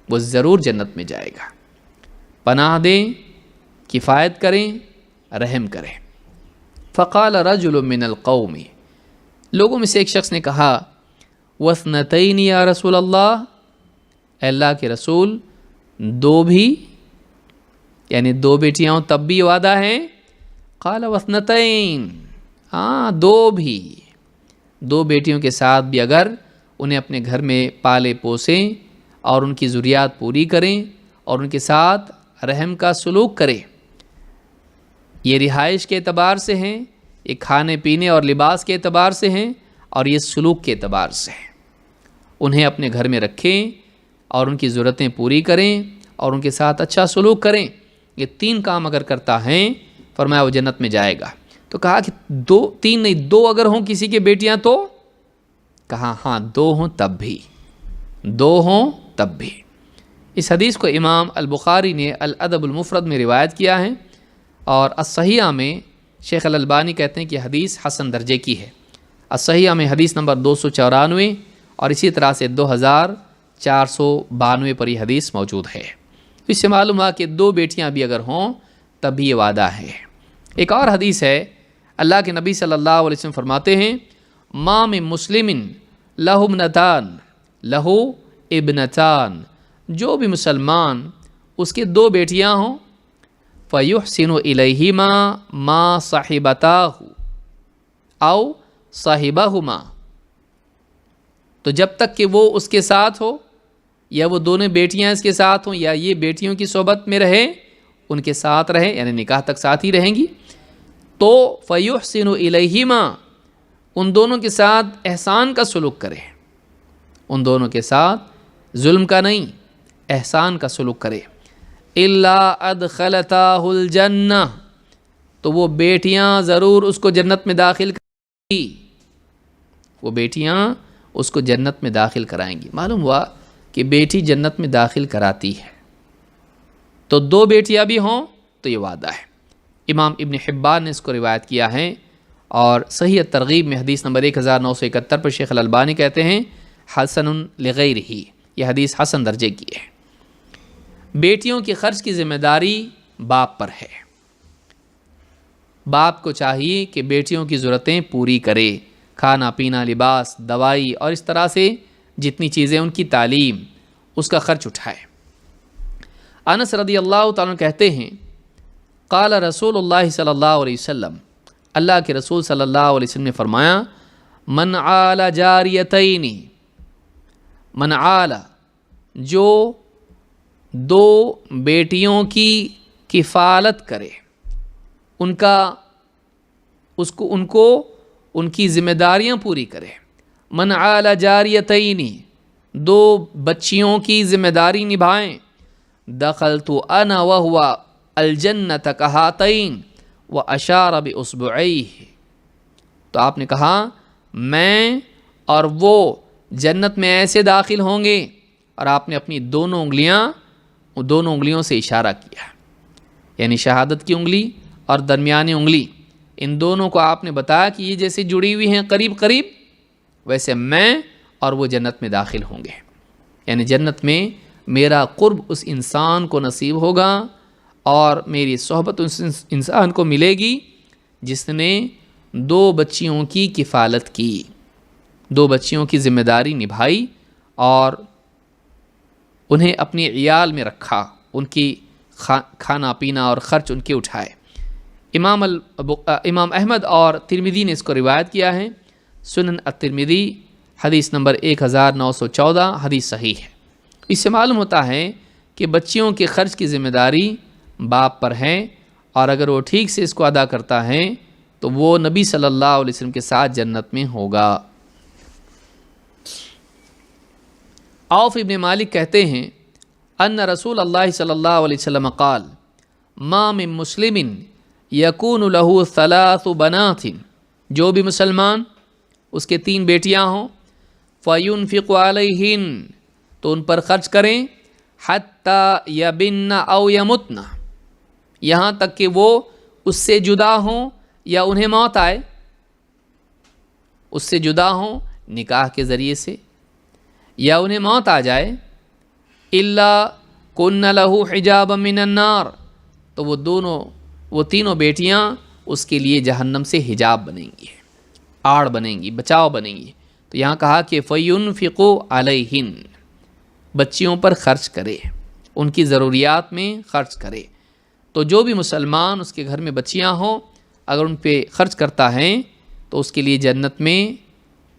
وہ ضرور جنت میں جائے گا۔ پناہ دیں، کفایت کریں، رحم کریں۔ فقال رجل من القوم، لوگوں میں سے ایک شخص نے کہا وَاثْنَتَيْنِ یا رسول اللہ، اے اللہ کے رسول دو بھی، یعنی دو بیٹیاں ہوں تب بھی وعدہ ہے؟ قال وَاثْنَتَيْن، ہاں دو بھی، دو بیٹیوں کے ساتھ بھی اگر انہیں اپنے گھر میں پالے پوسیں اور ان کی ضروریات پوری کریں اور ان کے ساتھ رحم کا سلوک کریں، یہ رہائش کے اعتبار سے ہیں، یہ کھانے پینے اور لباس کے اعتبار سے ہیں، اور یہ سلوک کے اعتبار سے ہیں، انہیں اپنے گھر میں رکھیں اور ان کی ضرورتیں پوری کریں اور ان کے ساتھ اچھا سلوک کریں، یہ تین کام اگر کرتا ہے فرمایا وہ جنت میں جائے گا۔ تو کہا کہ دو، تین نہیں، دو اگر ہوں کسی کے بیٹیاں تو؟ کہا ہاں دو ہوں تب بھی، دو ہوں تب بھی۔ اس حدیث کو امام البخاری نے الادب المفرد میں روایت کیا ہے، اور الصحیحہ میں شیخ الالبانی کہتے ہیں کہ حدیث حسن درجے کی ہے۔ الصحیحہ میں حدیث نمبر 294 اور اسی طرح سے 2492 پر یہ حدیث موجود ہے۔ اس سے معلوم ہوا کہ دو بیٹیاں بھی اگر ہوں تب بھی یہ وعدہ ہے۔ ایک اور حدیث ہے، اللہ کے نبی صلی اللہ علیہ وسلم فرماتے ہیں ما من مسلم لہ ابنتان لہ ابنتان، جو بھی مسلمان اس کے دو بیٹیاں ہوں، فیحسن الیہما ما صاحبتاہ او صاحبہما، تو جب تک کہ وہ اس کے ساتھ ہو یا وہ دونوں بیٹیاں اس کے ساتھ ہوں یا یہ بیٹیوں کی صحبت میں رہے، ان کے ساتھ رہے، یعنی نکاح تک ساتھ ہی رہیں گی، تو فیحسن الیہما، ان دونوں کے ساتھ احسان کا سلوک کرے، ان دونوں کے ساتھ ظلم کا نہیں احسان کا سلوک کرے، الا ادخلتاہ الجنہ، تو وہ بیٹیاں ضرور اس کو جنت میں داخل کریں گی، وہ بیٹیاں اس کو جنت میں داخل کرائیں گی۔ معلوم ہوا کہ بیٹی جنت میں داخل کراتی ہے، تو دو بیٹیاں بھی ہوں تو یہ وعدہ ہے۔ امام ابن حبان نے اس کو روایت کیا ہے، اور صحیح ترغیب میں حدیث نمبر 1971 پر شیخ الالبانی کہتے ہیں حسن لغیرہ، یہ حدیث حسن درجے کی ہے۔ بیٹیوں کے خرچ کی ذمہ داری باپ پر ہے، باپ کو چاہیے کہ بیٹیوں کی ضرورتیں پوری کرے، کھانا پینا، لباس، دوائی اور اس طرح سے جتنی چیزیں، ان کی تعلیم، اس کا خرچ اٹھائے۔ انس رضی اللہ تعالیٰ کہتے ہیں قال رسول اللہ صلی اللہ علیہ وسلم، اللہ کے رسول صلی اللہ علیہ وسلم نے فرمایا من عال جاریتین، من عال، جو دو بیٹیوں کی کفالت کرے، ان کو ان کی ذمہ داریاں پوری کرے، من عال جاریتین، دو بچیوں کی ذمہ داری نبھائیں، دخلت انا وہو الجنۃ کہاتین واشار باصبعیہ، تو آپ نے کہا میں اور وہ جنت میں ایسے داخل ہوں گے، اور آپ نے اپنی دونوں انگلیوں سے اشارہ کیا، یعنی شہادت کی انگلی اور درمیانی انگلی، ان دونوں کو آپ نے بتایا کہ یہ جیسے جڑی ہوئی ہیں قریب قریب، ویسے میں اور وہ جنت میں داخل ہوں گے، یعنی جنت میں میرا قرب اس انسان کو نصیب ہوگا اور میری صحبت اس انسان کو ملے گی جس نے دو بچیوں کی کفالت کی، دو بچیوں کی ذمہ داری نبھائی اور انہیں اپنی عیال میں رکھا، ان کی کھانا پینا اور خرچ ان کے اٹھائے۔ امام احمد اور ترمذی نے اس کو روایت کیا ہے، سنن الترمذی حدیث نمبر 1914، حدیث صحیح ہے۔ اس سے معلوم ہوتا ہے کہ بچیوں کے خرچ کی ذمہ داری باپ پر ہے، اور اگر وہ ٹھیک سے اس کو ادا کرتا ہے تو وہ نبی صلی اللہ علیہ وسلم کے ساتھ جنت میں ہوگا۔ عوف ابن مالک کہتے ہیں ان رسول اللہ صلی اللہ علیہ وسلم قال ما من مسلم یکون له ثلاث بنات، جو بھی مسلمان اس کے 3 بیٹیاں ہوں، فینفق علیہن، تو ان پر خرچ کریں، حتی یبن او یمتن، یہاں تک کہ وہ اس سے جدا ہوں یا انہیں موت آئے، اس سے جدا ہوں نکاح کے ذریعے سے یا انہیں موت آ جائے، الا کن لہ حجابا من النار، تو وہ تینوں بیٹیاں اس کے لیے جہنم سے حجاب بنیں گی، آڑ بنیں گی، بچاؤ بنیں گی۔ تو یہاں کہا کہ فَيُنْفِقُوا عَلَيْهِنْ، بچیوں پر خرچ کرے، ان کی ضروریات میں خرچ کرے۔ تو جو بھی مسلمان اس کے گھر میں بچیاں ہوں، اگر ان پہ خرچ کرتا ہے تو اس کے لیے جنت میں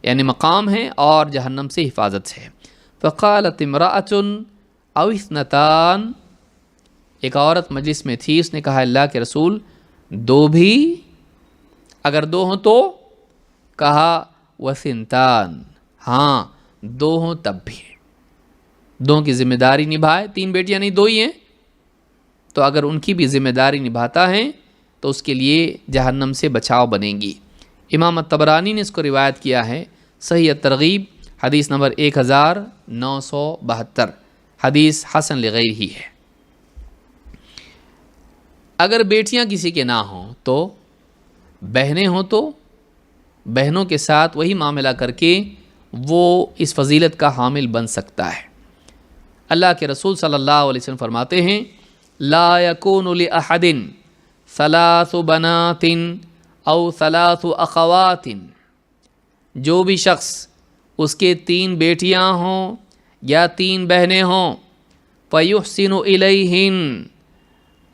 یعنی مقام ہے اور جہنم سے حفاظت ہے۔ فقالت امرأة او اثنتان، ایک عورت مجلس میں تھی، اس نے کہا اللہ کے رسول 2 بھی، اگر 2 ہوں تو؟ کہا وثنتان، ہاں 2 ہوں تب بھی، 2 کی ذمہ داری نبھائے، 3 بیٹیاں نہیں 2 ہی ہیں، تو اگر ان کی بھی ذمہ داری نبھاتا ہے تو اس کے لیے جہنم سے بچاؤ بنیں گی۔ امام الطبرانی نے اس کو روایت کیا ہے، صحیح الترغیب حدیث نمبر 1972، حدیث حسن لغیرہ ہی ہے۔ اگر بیٹیاں کسی کے نہ ہوں تو بہنیں ہوں تو بہنوں کے ساتھ وہی معاملہ کر کے وہ اس فضیلت کا حامل بن سکتا ہے۔ اللہ کے رسول صلی اللہ علیہ وسلم فرماتے ہیں لا يكون لأحد 3 بنات او 3 اخوات، جو بھی شخص اس کے 3 بیٹیاں ہوں یا 3 بہنیں ہوں، فَيُحْسِنُ إِلَيْهِنْ،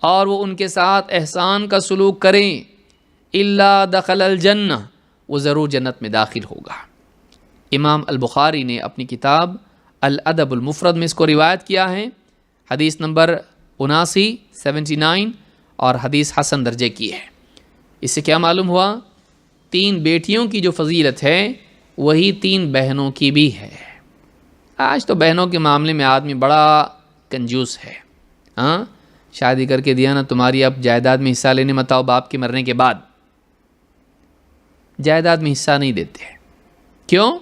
اور وہ ان کے ساتھ احسان کا سلوک کریں، إِلَّا دَخَلَ الْجَنَّةِ، وہ ضرور جنت میں داخل ہوگا۔ امام البخاری نے اپنی کتاب الادب المفرد میں اس کو روایت کیا ہے، حدیث نمبر 79 اور حدیث حسن درجے کی ہے۔ اس سے کیا معلوم ہوا؟ 3 بیٹیوں کی جو فضیلت ہے وہی 3 بہنوں کی بھی ہے۔ آج تو بہنوں کے معاملے میں آدمی بڑا کنجوس ہے، ہاں شادی کر کے دیا نا تمہاری اب جائیداد میں حصہ لینے مت آؤ، باپ کے مرنے کے بعد جائیداد میں حصہ نہیں دیتے۔ کیوں؟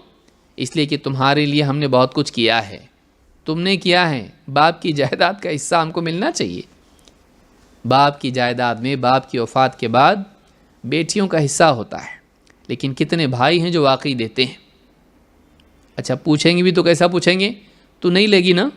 اس لیے کہ تمہارے لیے ہم نے بہت کچھ کیا ہے، تم نے کیا ہے، باپ کی جائیداد کا حصہ ہم کو ملنا چاہیے۔ باپ کی جائیداد میں باپ کی وفات کے بعد بیٹیوں کا حصہ ہوتا ہے، لیکن کتنے بھائی ہیں جو واقعی دیتے ہیں؟ اچھا پوچھیں گے بھی تو کیسا پوچھیں گے؟ تو نہیں لے گی نا،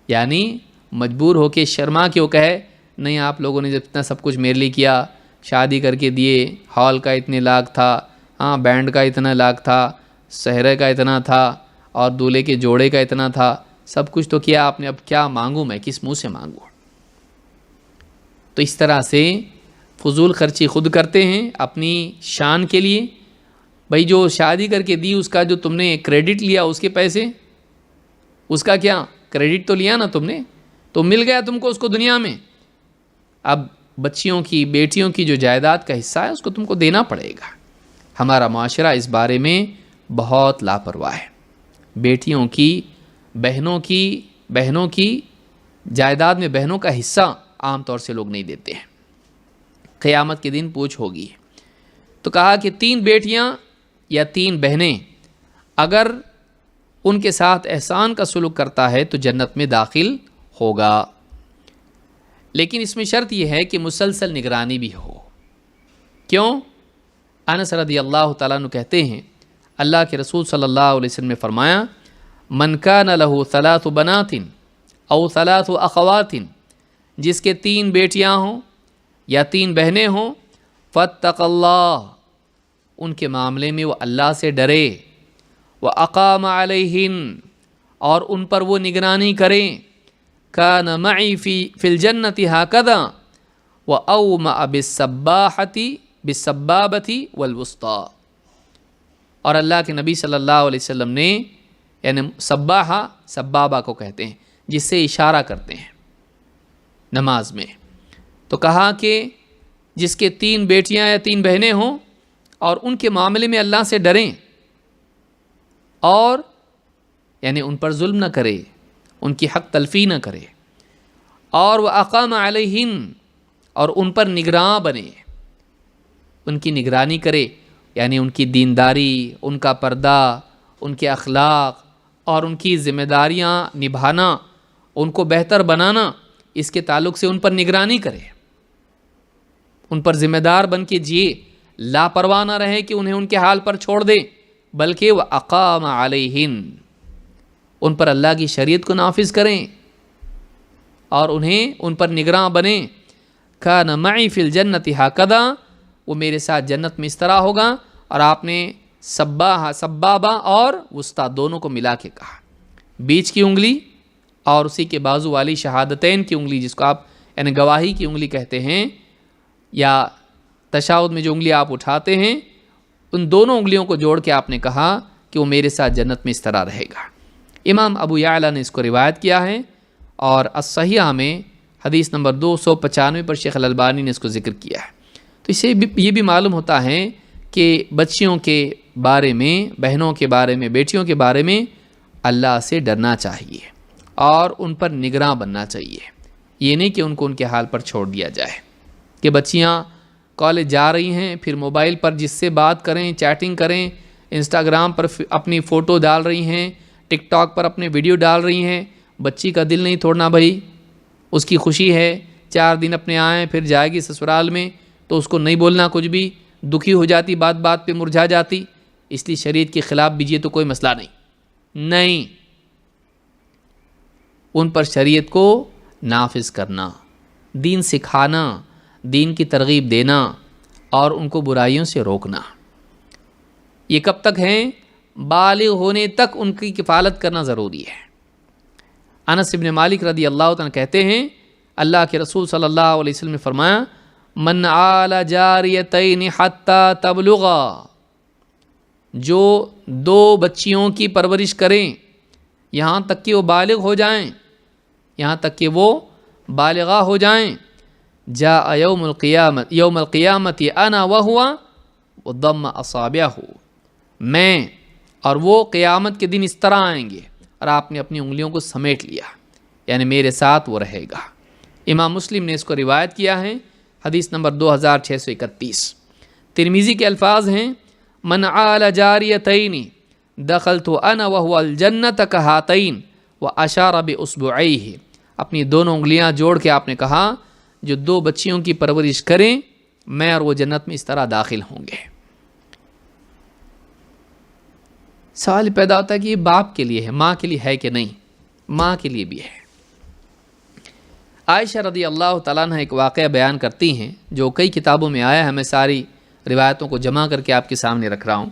یعنی مجبور ہو کے شرما کے وہ کہے نہیں آپ لوگوں نے جب اتنا سب کچھ میرے لیے کیا، شادی کر کے دیے، ہال کا اتنے لاکھ تھا، ہاں بینڈ کا اتنا لاکھ تھا، سہرے کا اتنا تھا، اور دولہے کے جوڑے کا اتنا تھا، سب کچھ تو کیا آپ نے، اب کیا مانگوں میں، کس منہ سے مانگوں؟ تو اس طرح سے فضول خرچی خود کرتے ہیں اپنی شان کے لیے۔ بھائی جو شادی کر کے دی اس کا جو تم نے کریڈٹ لیا، اس کے پیسے، اس کا کیا کریڈٹ تو لیا نا تم نے، تو مل گیا تم کو اس کو دنیا میں، اب بچیوں کی بیٹیوں کی جو جائیداد کا حصہ ہے اس کو تم کو دینا پڑے گا۔ ہمارا معاشرہ اس بارے میں بہت لاپرواہ ہے، بیٹیوں کی بہنوں کی جائیداد میں بہنوں کا حصہ عام طور سے لوگ نہیں دیتے ہیں۔ قیامت کے دن پوچھ ہوگی۔ تو کہا کہ 3 بیٹیاں یا 3 بہنیں اگر ان کے ساتھ احسان کا سلوک کرتا ہے تو جنت میں داخل ہوگا، لیکن اس میں شرط یہ ہے کہ مسلسل نگرانی بھی ہو۔ کیوں؟ انس رضی اللہ تعالیٰ عنہ کہتے ہیں اللہ کے رسول صلی اللہ علیہ وسلم نے فرمایا من کان لہ 3 بنات او 3 اخوات، جس کے 3 بیٹیاں ہوں یا 3 بہنیں ہوں، فاتق اللہ، ان کے معاملے میں وہ اللہ سے ڈرے، واقام علیہن، اور ان پر وہ نگرانی کریں، کان معی فی الجنت ھکذا، وَأَوْمَأَ بِالسَّبَّابَةِ وَالْوُسْطَى، اور اللہ کے نبی صلی اللہ علیہ وسلم نے یعنی سباحہ سبابہ کو کہتے ہیں جس سے اشارہ کرتے ہیں نماز میں، تو کہا کہ جس کے 3 بیٹیاں یا 3 بہنیں ہوں اور ان کے معاملے میں اللہ سے ڈریں اور یعنی ان پر ظلم نہ کرے، ان کی حق تلفی نہ کرے، اور وہ اقام علیہن اور ان پر نگراں بنے، ان کی نگرانی کرے، یعنی ان کی دینداری، ان کا پردہ، ان کے اخلاق اور ان کی ذمہ داریاں نبھانا، ان کو بہتر بنانا، اس کے تعلق سے ان پر نگرانی کرے، ان پر ذمہ دار بن کے جیے، لاپرواہ نہ رہے کہ انہیں ان کے حال پر چھوڑ دیں، بلکہ وہ اقام علیہن ان پر اللہ کی شریعت کو نافذ کریں اور انہیں ان پر نگراں بنیں۔ کان معی فی الجنت ہکذا، وہ میرے ساتھ جنت میں اس طرح ہوگا، اور آپ نے سبابہ اور وسطیٰ دونوں کو ملا کے کہا، بیچ کی انگلی اور اسی کے بازو والی شہادتین کی انگلی، جس کو آپ یعنی گواہی کی انگلی کہتے ہیں، یا تشہد میں جو انگلی آپ اٹھاتے ہیں، ان دونوں انگلیوں کو جوڑ کے آپ نے کہا کہ وہ میرے ساتھ جنت میں اس طرح رہے گا۔ امام ابو یعلا نے اس کو روایت کیا ہے، اور الصحیحہ میں حدیث نمبر 295 پر شیخ الالبانی نے اس کو ذکر کیا ہے۔ تو اس سے یہ بھی معلوم ہوتا ہے کہ بچیوں کے بارے میں، بہنوں کے بارے میں، بیٹیوں کے بارے میں اللہ سے ڈرنا چاہیے اور ان پر نگراں بننا چاہیے، یہ نہیں کہ ان کو ان کے حال پر چھوڑ دیا جائے کہ بچیاں کالج جا رہی ہیں، پھر موبائل پر جس سے بات کریں، چیٹنگ کریں، انسٹاگرام پر اپنی فوٹو ڈال رہی ہیں، ٹک ٹاک پر اپنے ویڈیو ڈال رہی ہیں۔ بچی کا دل نہیں توڑنا بھائی، اس کی خوشی ہے 4 دن اپنے آئیں، پھر جائے گی سسرال میں، تو اس کو نہیں بولنا کچھ بھی، دکھی ہو جاتی، بات بات پہ مرجھا جاتی، اس لیے شریعت کے خلاف بیجیے تو کوئی مسئلہ نہیں، ان پر شریعت کو نافذ کرنا، دین سکھانا، دین کی ترغیب دینا اور ان کو برائیوں سے روکنا۔ یہ کب تک ہیں؟ بالغ ہونے تک ان کی کفالت کرنا ضروری ہے۔ انس بن مالک رضی اللہ عنہ کہتے ہیں، اللہ کے رسول صلی اللہ علیہ وسلم نے فرمایا، من عال جاریتین حتی تبلغا، جو 2 بچیوں کی پرورش کریں یہاں تک کہ وہ بالغ ہو جائیں، یہاں تک کہ وہ بالغہ ہو جائیں، جاء یوم القیامت انا وہو وضم اصابعہ، میں اور وہ قیامت کے دن اس طرح آئیں گے، اور آپ نے اپنی انگلیوں کو سمیٹ لیا، یعنی میرے ساتھ وہ رہے گا۔ امام مسلم نے اس کو روایت کیا ہے، حدیث نمبر 2631۔ ترمذی کے الفاظ ہیں، من عال جاریتین دخلت انا وهو الجنت کہاتین واشار باصبعیہ، اپنی دونوں انگلیاں جوڑ کے آپ نے کہا، جو 2 بچیوں کی پرورش کریں، میں اور وہ جنت میں اس طرح داخل ہوں گے۔ سوال پیدا ہوتا ہے کہ یہ باپ کے لیے ہے، ماں کے لیے ہے کہ نہیں؟ ماں کے لیے بھی ہے۔ عائشہ رضی اللہ تعالیٰ عنہ ایک واقعہ بیان کرتی ہیں جو کئی کتابوں میں آیا ہے، میں ساری روایتوں کو جمع کر کے آپ کے سامنے رکھ رہا ہوں۔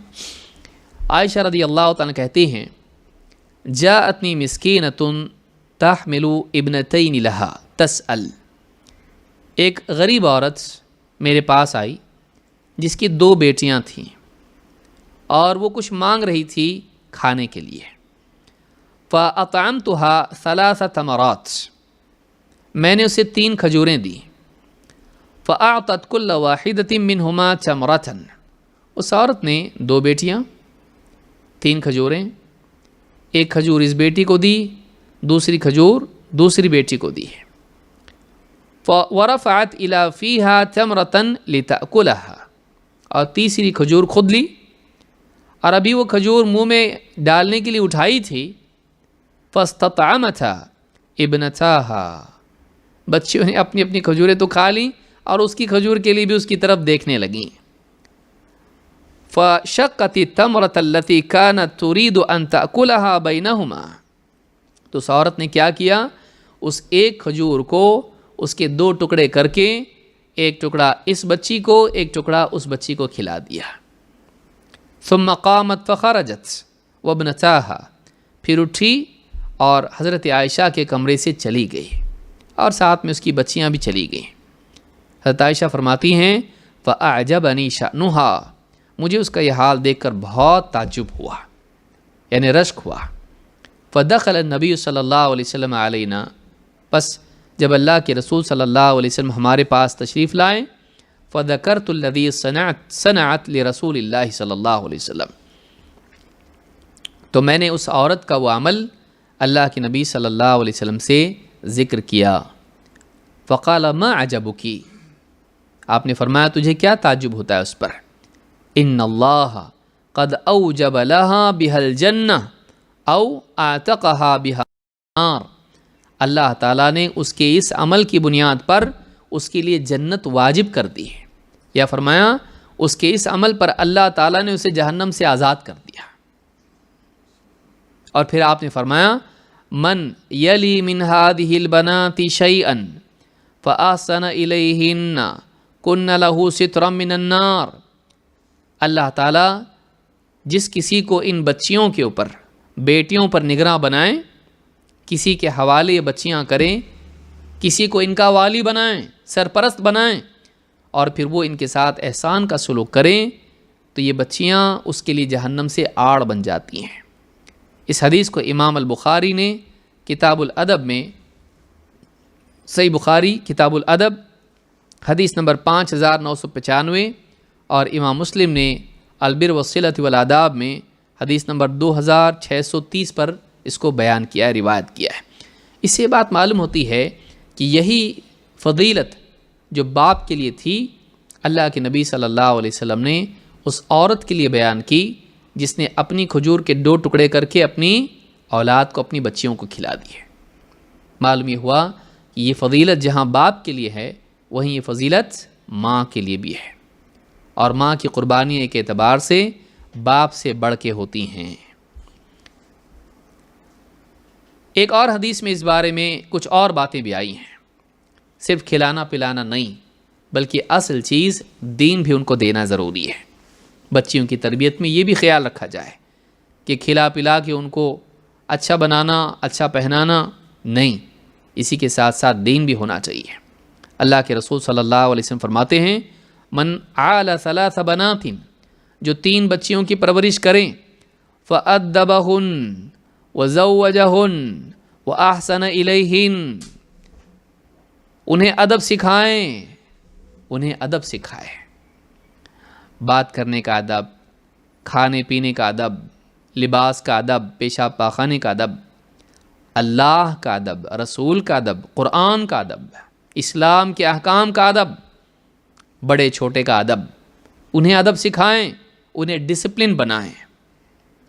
عائشہ رضی اللہ تعالیٰ کہتی ہیں، جاءتنی مسکینۃ تحمل ابنتین لہا تسأل، ایک غریب عورت میرے پاس آئی جس کی 2 بیٹیاں تھیں اور وہ کچھ مانگ رہی تھی کھانے کے لیے۔ فأطعمتها 3 تمرات، میں نے اسے 3 کھجوریں دی۔ فأعطت كل واحدة منهما تمرة، اس عورت نے 2 بیٹیاں، 3 کھجوریں، ایک کھجور اس بیٹی کو دی، دوسری کھجور دوسری بیٹی کو دی۔ ورفعت إلى فيها تمرة لتأكلها، اور تیسری کھجور خود لی، اور ابھی وہ کھجور منہ میں ڈالنے کے لیے اٹھائی تھی، فاستطعمتها ابنتاها، بچیوں نے اپنی اپنی کھجوریں تو کھا لیں اور اس کی کھجور کے لیے بھی اس کی طرف دیکھنے لگیں۔ فشقت التمرة التي كانت تريد ان تأكلها بينهما، تو اس عورت نے کیا کیا، اس ایک کھجور کو اس کے 2 ٹکڑے کر کے، ایک ٹکڑا اس بچی کو، ایک ٹکڑا اس بچی کو کھلا دیا۔ ثم قامت فخرجت وابنتاها، پھر اٹھی اور حضرت عائشہ کے کمرے سے چلی گئی، اور ساتھ میں اس کی بچیاں بھی چلی گئیں۔ حضرت عائشہ فرماتی ہیں فَأَعْجَبَنِي شَأْنُهَا، مجھے اس کا یہ حال دیکھ کر بہت تعجب ہوا، یعنی رشک ہوا۔ فَدَخَلَ النَّبِيُّ صلی اللہ علیہ وسلم علینا، پس جب اللہ کے رسول صلی اللہ علیہ وسلم ہمارے پاس تشریف لائیں، فَذَكَرْتُ الَّذِي صَنَعَتْ لِرَسُولِ اللَّهِ صلی اللہ علیہ وسلم، تو میں نے اس عورت کا وہ عمل اللہ کے نبی صلی اللہ علیہ وسلم سے ذکر کیا۔ فَقَالَ مَا عَجَبُكِ، آپ نے فرمایا تجھے کیا تعجب ہوتا ہے اس پر؟ ان اللہ قد اوجب لها بها الجنہ او اعتقها بها النار، اللہ تعالیٰ نے اس کے اس عمل کی بنیاد پر اس کے لیے جنت واجب کر دی ہے، یا فرمایا اس کے اس عمل پر اللہ تعالیٰ نے اسے جہنم سے آزاد کر دیا۔ اور پھر آپ نے فرمایا من یلی من هذه البنات شیئا فاحسن الیہن کن له سترا من النار، اللہ تعالیٰ جس کسی کو ان بچیوں کے اوپر، بیٹیوں پر نگراں بنائیں، کسی کے حوالے یہ بچیاں کریں، کسی کو ان کا والی بنائیں، سرپرست بنائیں، اور پھر وہ ان کے ساتھ احسان کا سلوک کریں، تو یہ بچیاں اس کے لیے جہنم سے آڑ بن جاتی ہیں۔ اس حدیث کو امام البخاری نے کتاب الادب میں، صحیح بخاری کتاب الادب حدیث نمبر 5995، اور امام مسلم نے البر والصلۃ والآداب میں حدیث نمبر 2630 پر اس کو بیان کیا ہے، روایت کیا ہے۔ اس سے بات معلوم ہوتی ہے کہ یہی فضیلت جو باپ کے لیے تھی، اللہ کے نبی صلی اللہ علیہ وسلم نے اس عورت کے لیے بیان کی جس نے اپنی کھجور کے 2 ٹکڑے کر کے اپنی اولاد کو، اپنی بچیوں کو کھلا دیے۔ معلوم یہ ہوا کہ یہ فضیلت جہاں باپ کے لیے ہے، وہیں یہ فضیلت ماں کے لیے بھی ہے، اور ماں کی قربانی ایک اعتبار سے باپ سے بڑھ کے ہوتی ہیں۔ ایک اور حدیث میں اس بارے میں کچھ اور باتیں بھی آئی ہیں، صرف کھلانا پلانا نہیں، بلکہ اصل چیز دین بھی ان کو دینا ضروری ہے۔ بچیوں کی تربیت میں یہ بھی خیال رکھا جائے کہ کھلا پلا کے ان کو اچھا بنانا، اچھا پہنانا نہیں، اسی کے ساتھ ساتھ دین بھی ہونا چاہیے۔ اللہ کے رسول صلی اللہ علیہ وسلم فرماتے ہیں من عال 3 بنات، جو 3 بچیوں کی پرورش کریں، فأدبہن وزوجہن واحسن الیہن، انہیں ادب سکھائیں، انہیں ادب سکھائیں، بات کرنے کا ادب، کھانے پینے کا ادب، لباس کا ادب، پیشاب پاخانے کا ادب، اللہ کا ادب، رسول کا ادب، قرآن کا ادب، اسلام کے احکام کا ادب، بڑے چھوٹے کا ادب، انہیں ادب سکھائیں، انہیں ڈسپلن بنائیں،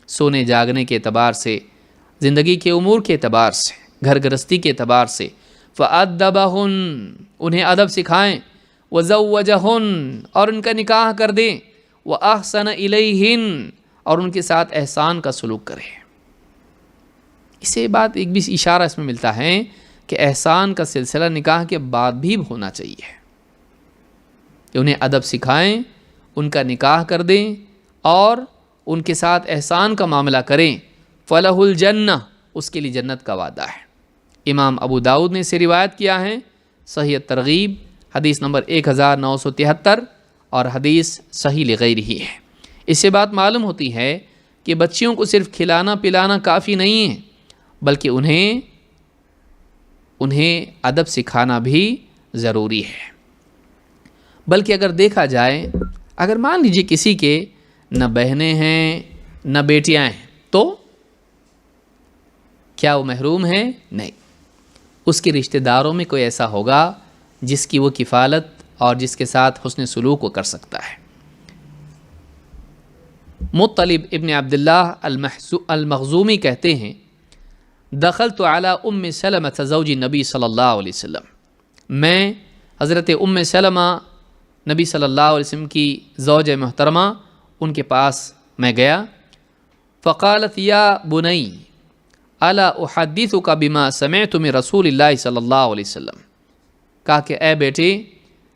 سونے جاگنے کے اعتبار سے، زندگی کے امور کے اعتبار سے، گھر گرستی کے اعتبار سے۔ فَأَدَّبَهُنْ، انہیں ادب سکھائیں، وَزَوَّجَهُنْ، اور ان کا نکاح کر دیں، وَأَحْسَنَ إِلَيْهِنْ، اور ان کے ساتھ احسان کا سلوک کریں۔ اسے بات ایک بھی اشارہ اس میں ملتا ہے کہ احسان کا سلسلہ نکاح کے بعد بھی ہونا چاہیے، کہ انہیں ادب سکھائیں، ان کا نکاح کر دیں اور ان کے ساتھ احسان کا معاملہ کریں۔ فَلَهُ الْجَنَّةُ، اس کے لیے جنت کا وعدہ ہے۔ امام ابو داؤد نے اسے روایت کیا ہے، صحیح ترغیب حدیث نمبر 1973، اور حدیث صحیح لغیرہ ہے۔ اس سے بات معلوم ہوتی ہے کہ بچیوں کو صرف کھلانا پلانا کافی نہیں ہے، بلکہ انہیں ادب سکھانا بھی ضروری ہے۔ بلکہ اگر دیکھا جائے، اگر مان لیجیے کسی کے نہ بہنیں ہیں نہ بیٹیاں ہیں، تو کیا وہ محروم ہے؟ نہیں، اس کے رشتہ داروں میں کوئی ایسا ہوگا جس کی وہ کفالت اور جس کے ساتھ حسن سلوک وہ کر سکتا ہے۔ مطلب ابن عبداللہ المخزومی کہتے ہیں دخلت علی ام سلمہ زوج نبی صلی اللہ علیہ وسلم، میں حضرت ام سلمہ نبی صلی اللہ علیہ وسلم کی زوج محترمہ ان کے پاس میں گیا۔ فقالت یا بنی الا احدثک بما سمعت من رسول اللہ صلی اللہ علیہ وسلم، کہا کہ اے بیٹے،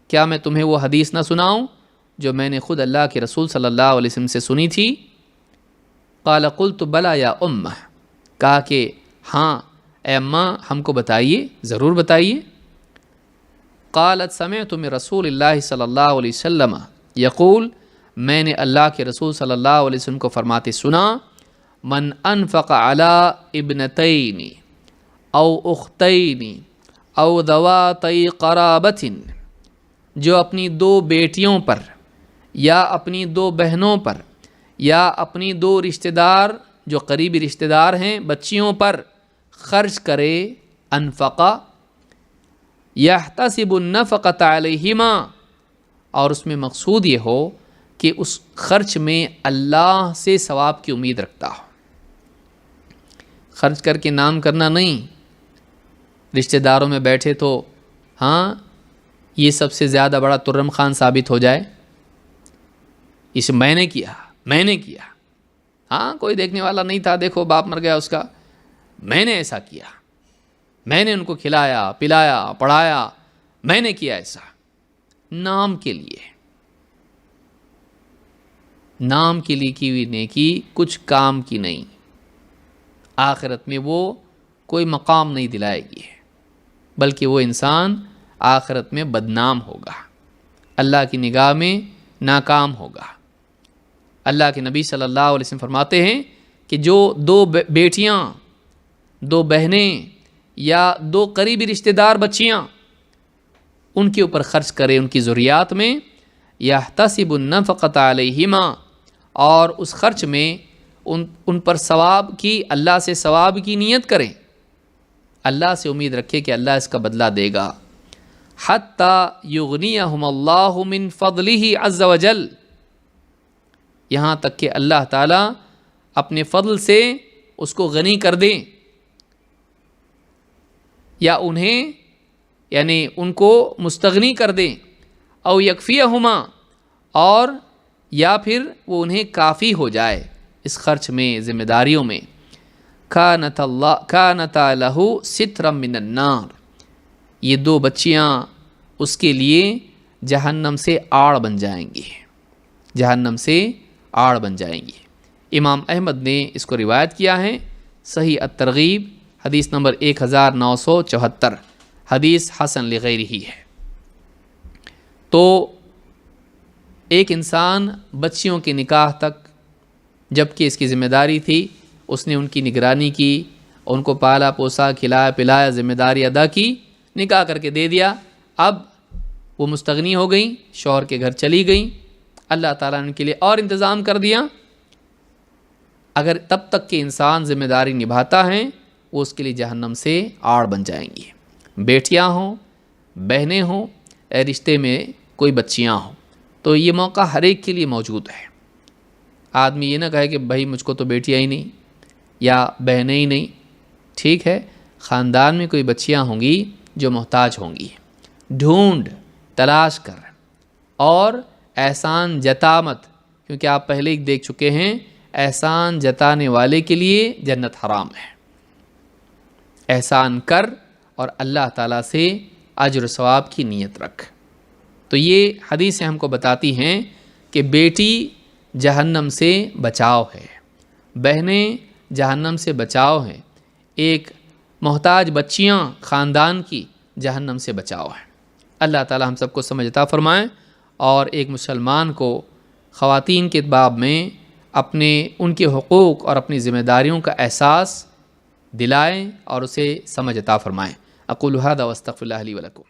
کیا میں تمہیں وہ حدیث نہ سناؤں جو میں نے خود اللہ کے رسول صلی اللہ علیہ وسلم سے سنی تھی؟ قال قلت بلا یا امہ، کہا کہ ہاں اے اماں، ہم کو بتائیے، ضرور بتائیے۔ قالت سمعت من رسول اللہ صلی اللہ علیہ وسلم یقول، میں نے اللہ کے رسول صلی اللہ علیہ وسلم کو فرماتے سنا، من انفق علی ابنتین او اختین او ذواتی قرابت، جو اپنی 2 بیٹیوں پر یا اپنی 2 بہنوں پر یا اپنی 2 رشتہ دار جو قریبی رشتہ دار ہیں بچیوں پر خرچ کرے، انفقا یحتسب النفقۃ علیہما، اور اس میں مقصود یہ ہو کہ اس خرچ میں اللہ سے ثواب کی امید رکھتا ہو، خرچ کر کے نام کرنا نہیں، رشتہ داروں میں بیٹھے تو ہاں یہ سب سے زیادہ بڑا ترم خان ثابت ہو جائے، اسے میں نے کیا، ہاں کوئی دیکھنے والا نہیں تھا، دیکھو باپ مر گیا اس کا، میں نے ایسا کیا، میں نے ان کو کھلایا پلایا پڑھایا، میں نے کیا ایسا، نام کے لیے کی ہوئی نیکی کچھ کام کی نہیں، آخرت میں وہ کوئی مقام نہیں دلائے گی، بلکہ وہ انسان آخرت میں بدنام ہوگا، اللہ کی نگاہ میں ناکام ہوگا۔ اللہ کے نبی صلی اللہ علیہ وسلم فرماتے ہیں کہ جو 2 بیٹیاں، 2 بہنیں یا 2 قریبی رشتہ دار بچیاں، ان کے اوپر خرچ کرے، ان کی ضروریات میں، یحتسب النفقۃ علیہما، اور اس خرچ میں ان پر ثواب کی، اللہ سے ثواب کی نیت کریں، اللہ سے امید رکھے کہ اللہ اس کا بدلہ دے گا، حتی یغنیہم اللہ من فضلہ عز وجل، یہاں تک کہ اللہ تعالیٰ اپنے فضل سے اس کو غنی کر دیں، یا انہیں یعنی ان کو مستغنی کر دیں، او یکفیہما، اور یا پھر وہ انہیں کافی ہو جائے اس خرچ میں، ذمہ داریوں میں، کانتا لہ سترا من النار، یہ 2 بچیاں اس کے لیے جہنم سے آڑ بن جائیں گی، جہنم سے آڑ بن جائیں گی۔ امام احمد نے اس کو روایت کیا ہے، صحیح الترغیب حدیث نمبر 1974، حدیث حسن لغیرہ ہے۔ تو ایک انسان بچیوں کے نکاح تک، جب کہ اس کی ذمہ داری تھی، اس نے ان کی نگرانی کی، ان کو پالا پوسا کھلایا پلایا، ذمہ داری ادا کی، نکاح کر کے دے دیا، اب وہ مستغنی ہو گئیں، شوہر کے گھر چلی گئیں، اللہ تعالیٰ نے ان کے لیے اور انتظام کر دیا۔ اگر تب تک کہ انسان ذمہ داری نبھاتا ہے، وہ اس کے لیے جہنم سے آڑ بن جائیں گی، بیٹیاں ہوں، بہنیں ہوں، رشتے میں کوئی بچیاں ہوں، تو یہ موقع ہر ایک کے لیے موجود ہے۔ آدمی یہ نہ کہے کہ بھائی مجھ کو تو بیٹیاں ہی نہیں یا بہنیں ہی نہیں، ٹھیک ہے، خاندان میں کوئی بچیاں ہوں گی جو محتاج ہوں گی، ڈھونڈ تلاش کر، اور احسان جتا مت، کیونکہ آپ پہلے ہی دیکھ چکے ہیں، احسان جتانے والے کے لیے جنت حرام ہے۔ احسان کر اور اللہ تعالیٰ سے اجر و ثواب کی نیت رکھ۔ تو یہ حدیثیں ہم کو بتاتی ہیں کہ بیٹی جہنم سے بچاؤ ہے، بہنیں جہنم سے بچاؤ ہیں، ایک محتاج بچیاں خاندان کی جہنم سے بچاؤ ہے۔ اللہ تعالیٰ ہم سب کو سمجھ عطا فرمائیں، اور ایک مسلمان کو خواتین کے باب میں ان کے حقوق اور اپنی ذمہ داریوں کا احساس دلائیں اور اسے سمجھ عطا فرمائیں۔ اقول ھذا واستغفر اللہ لی ولکم۔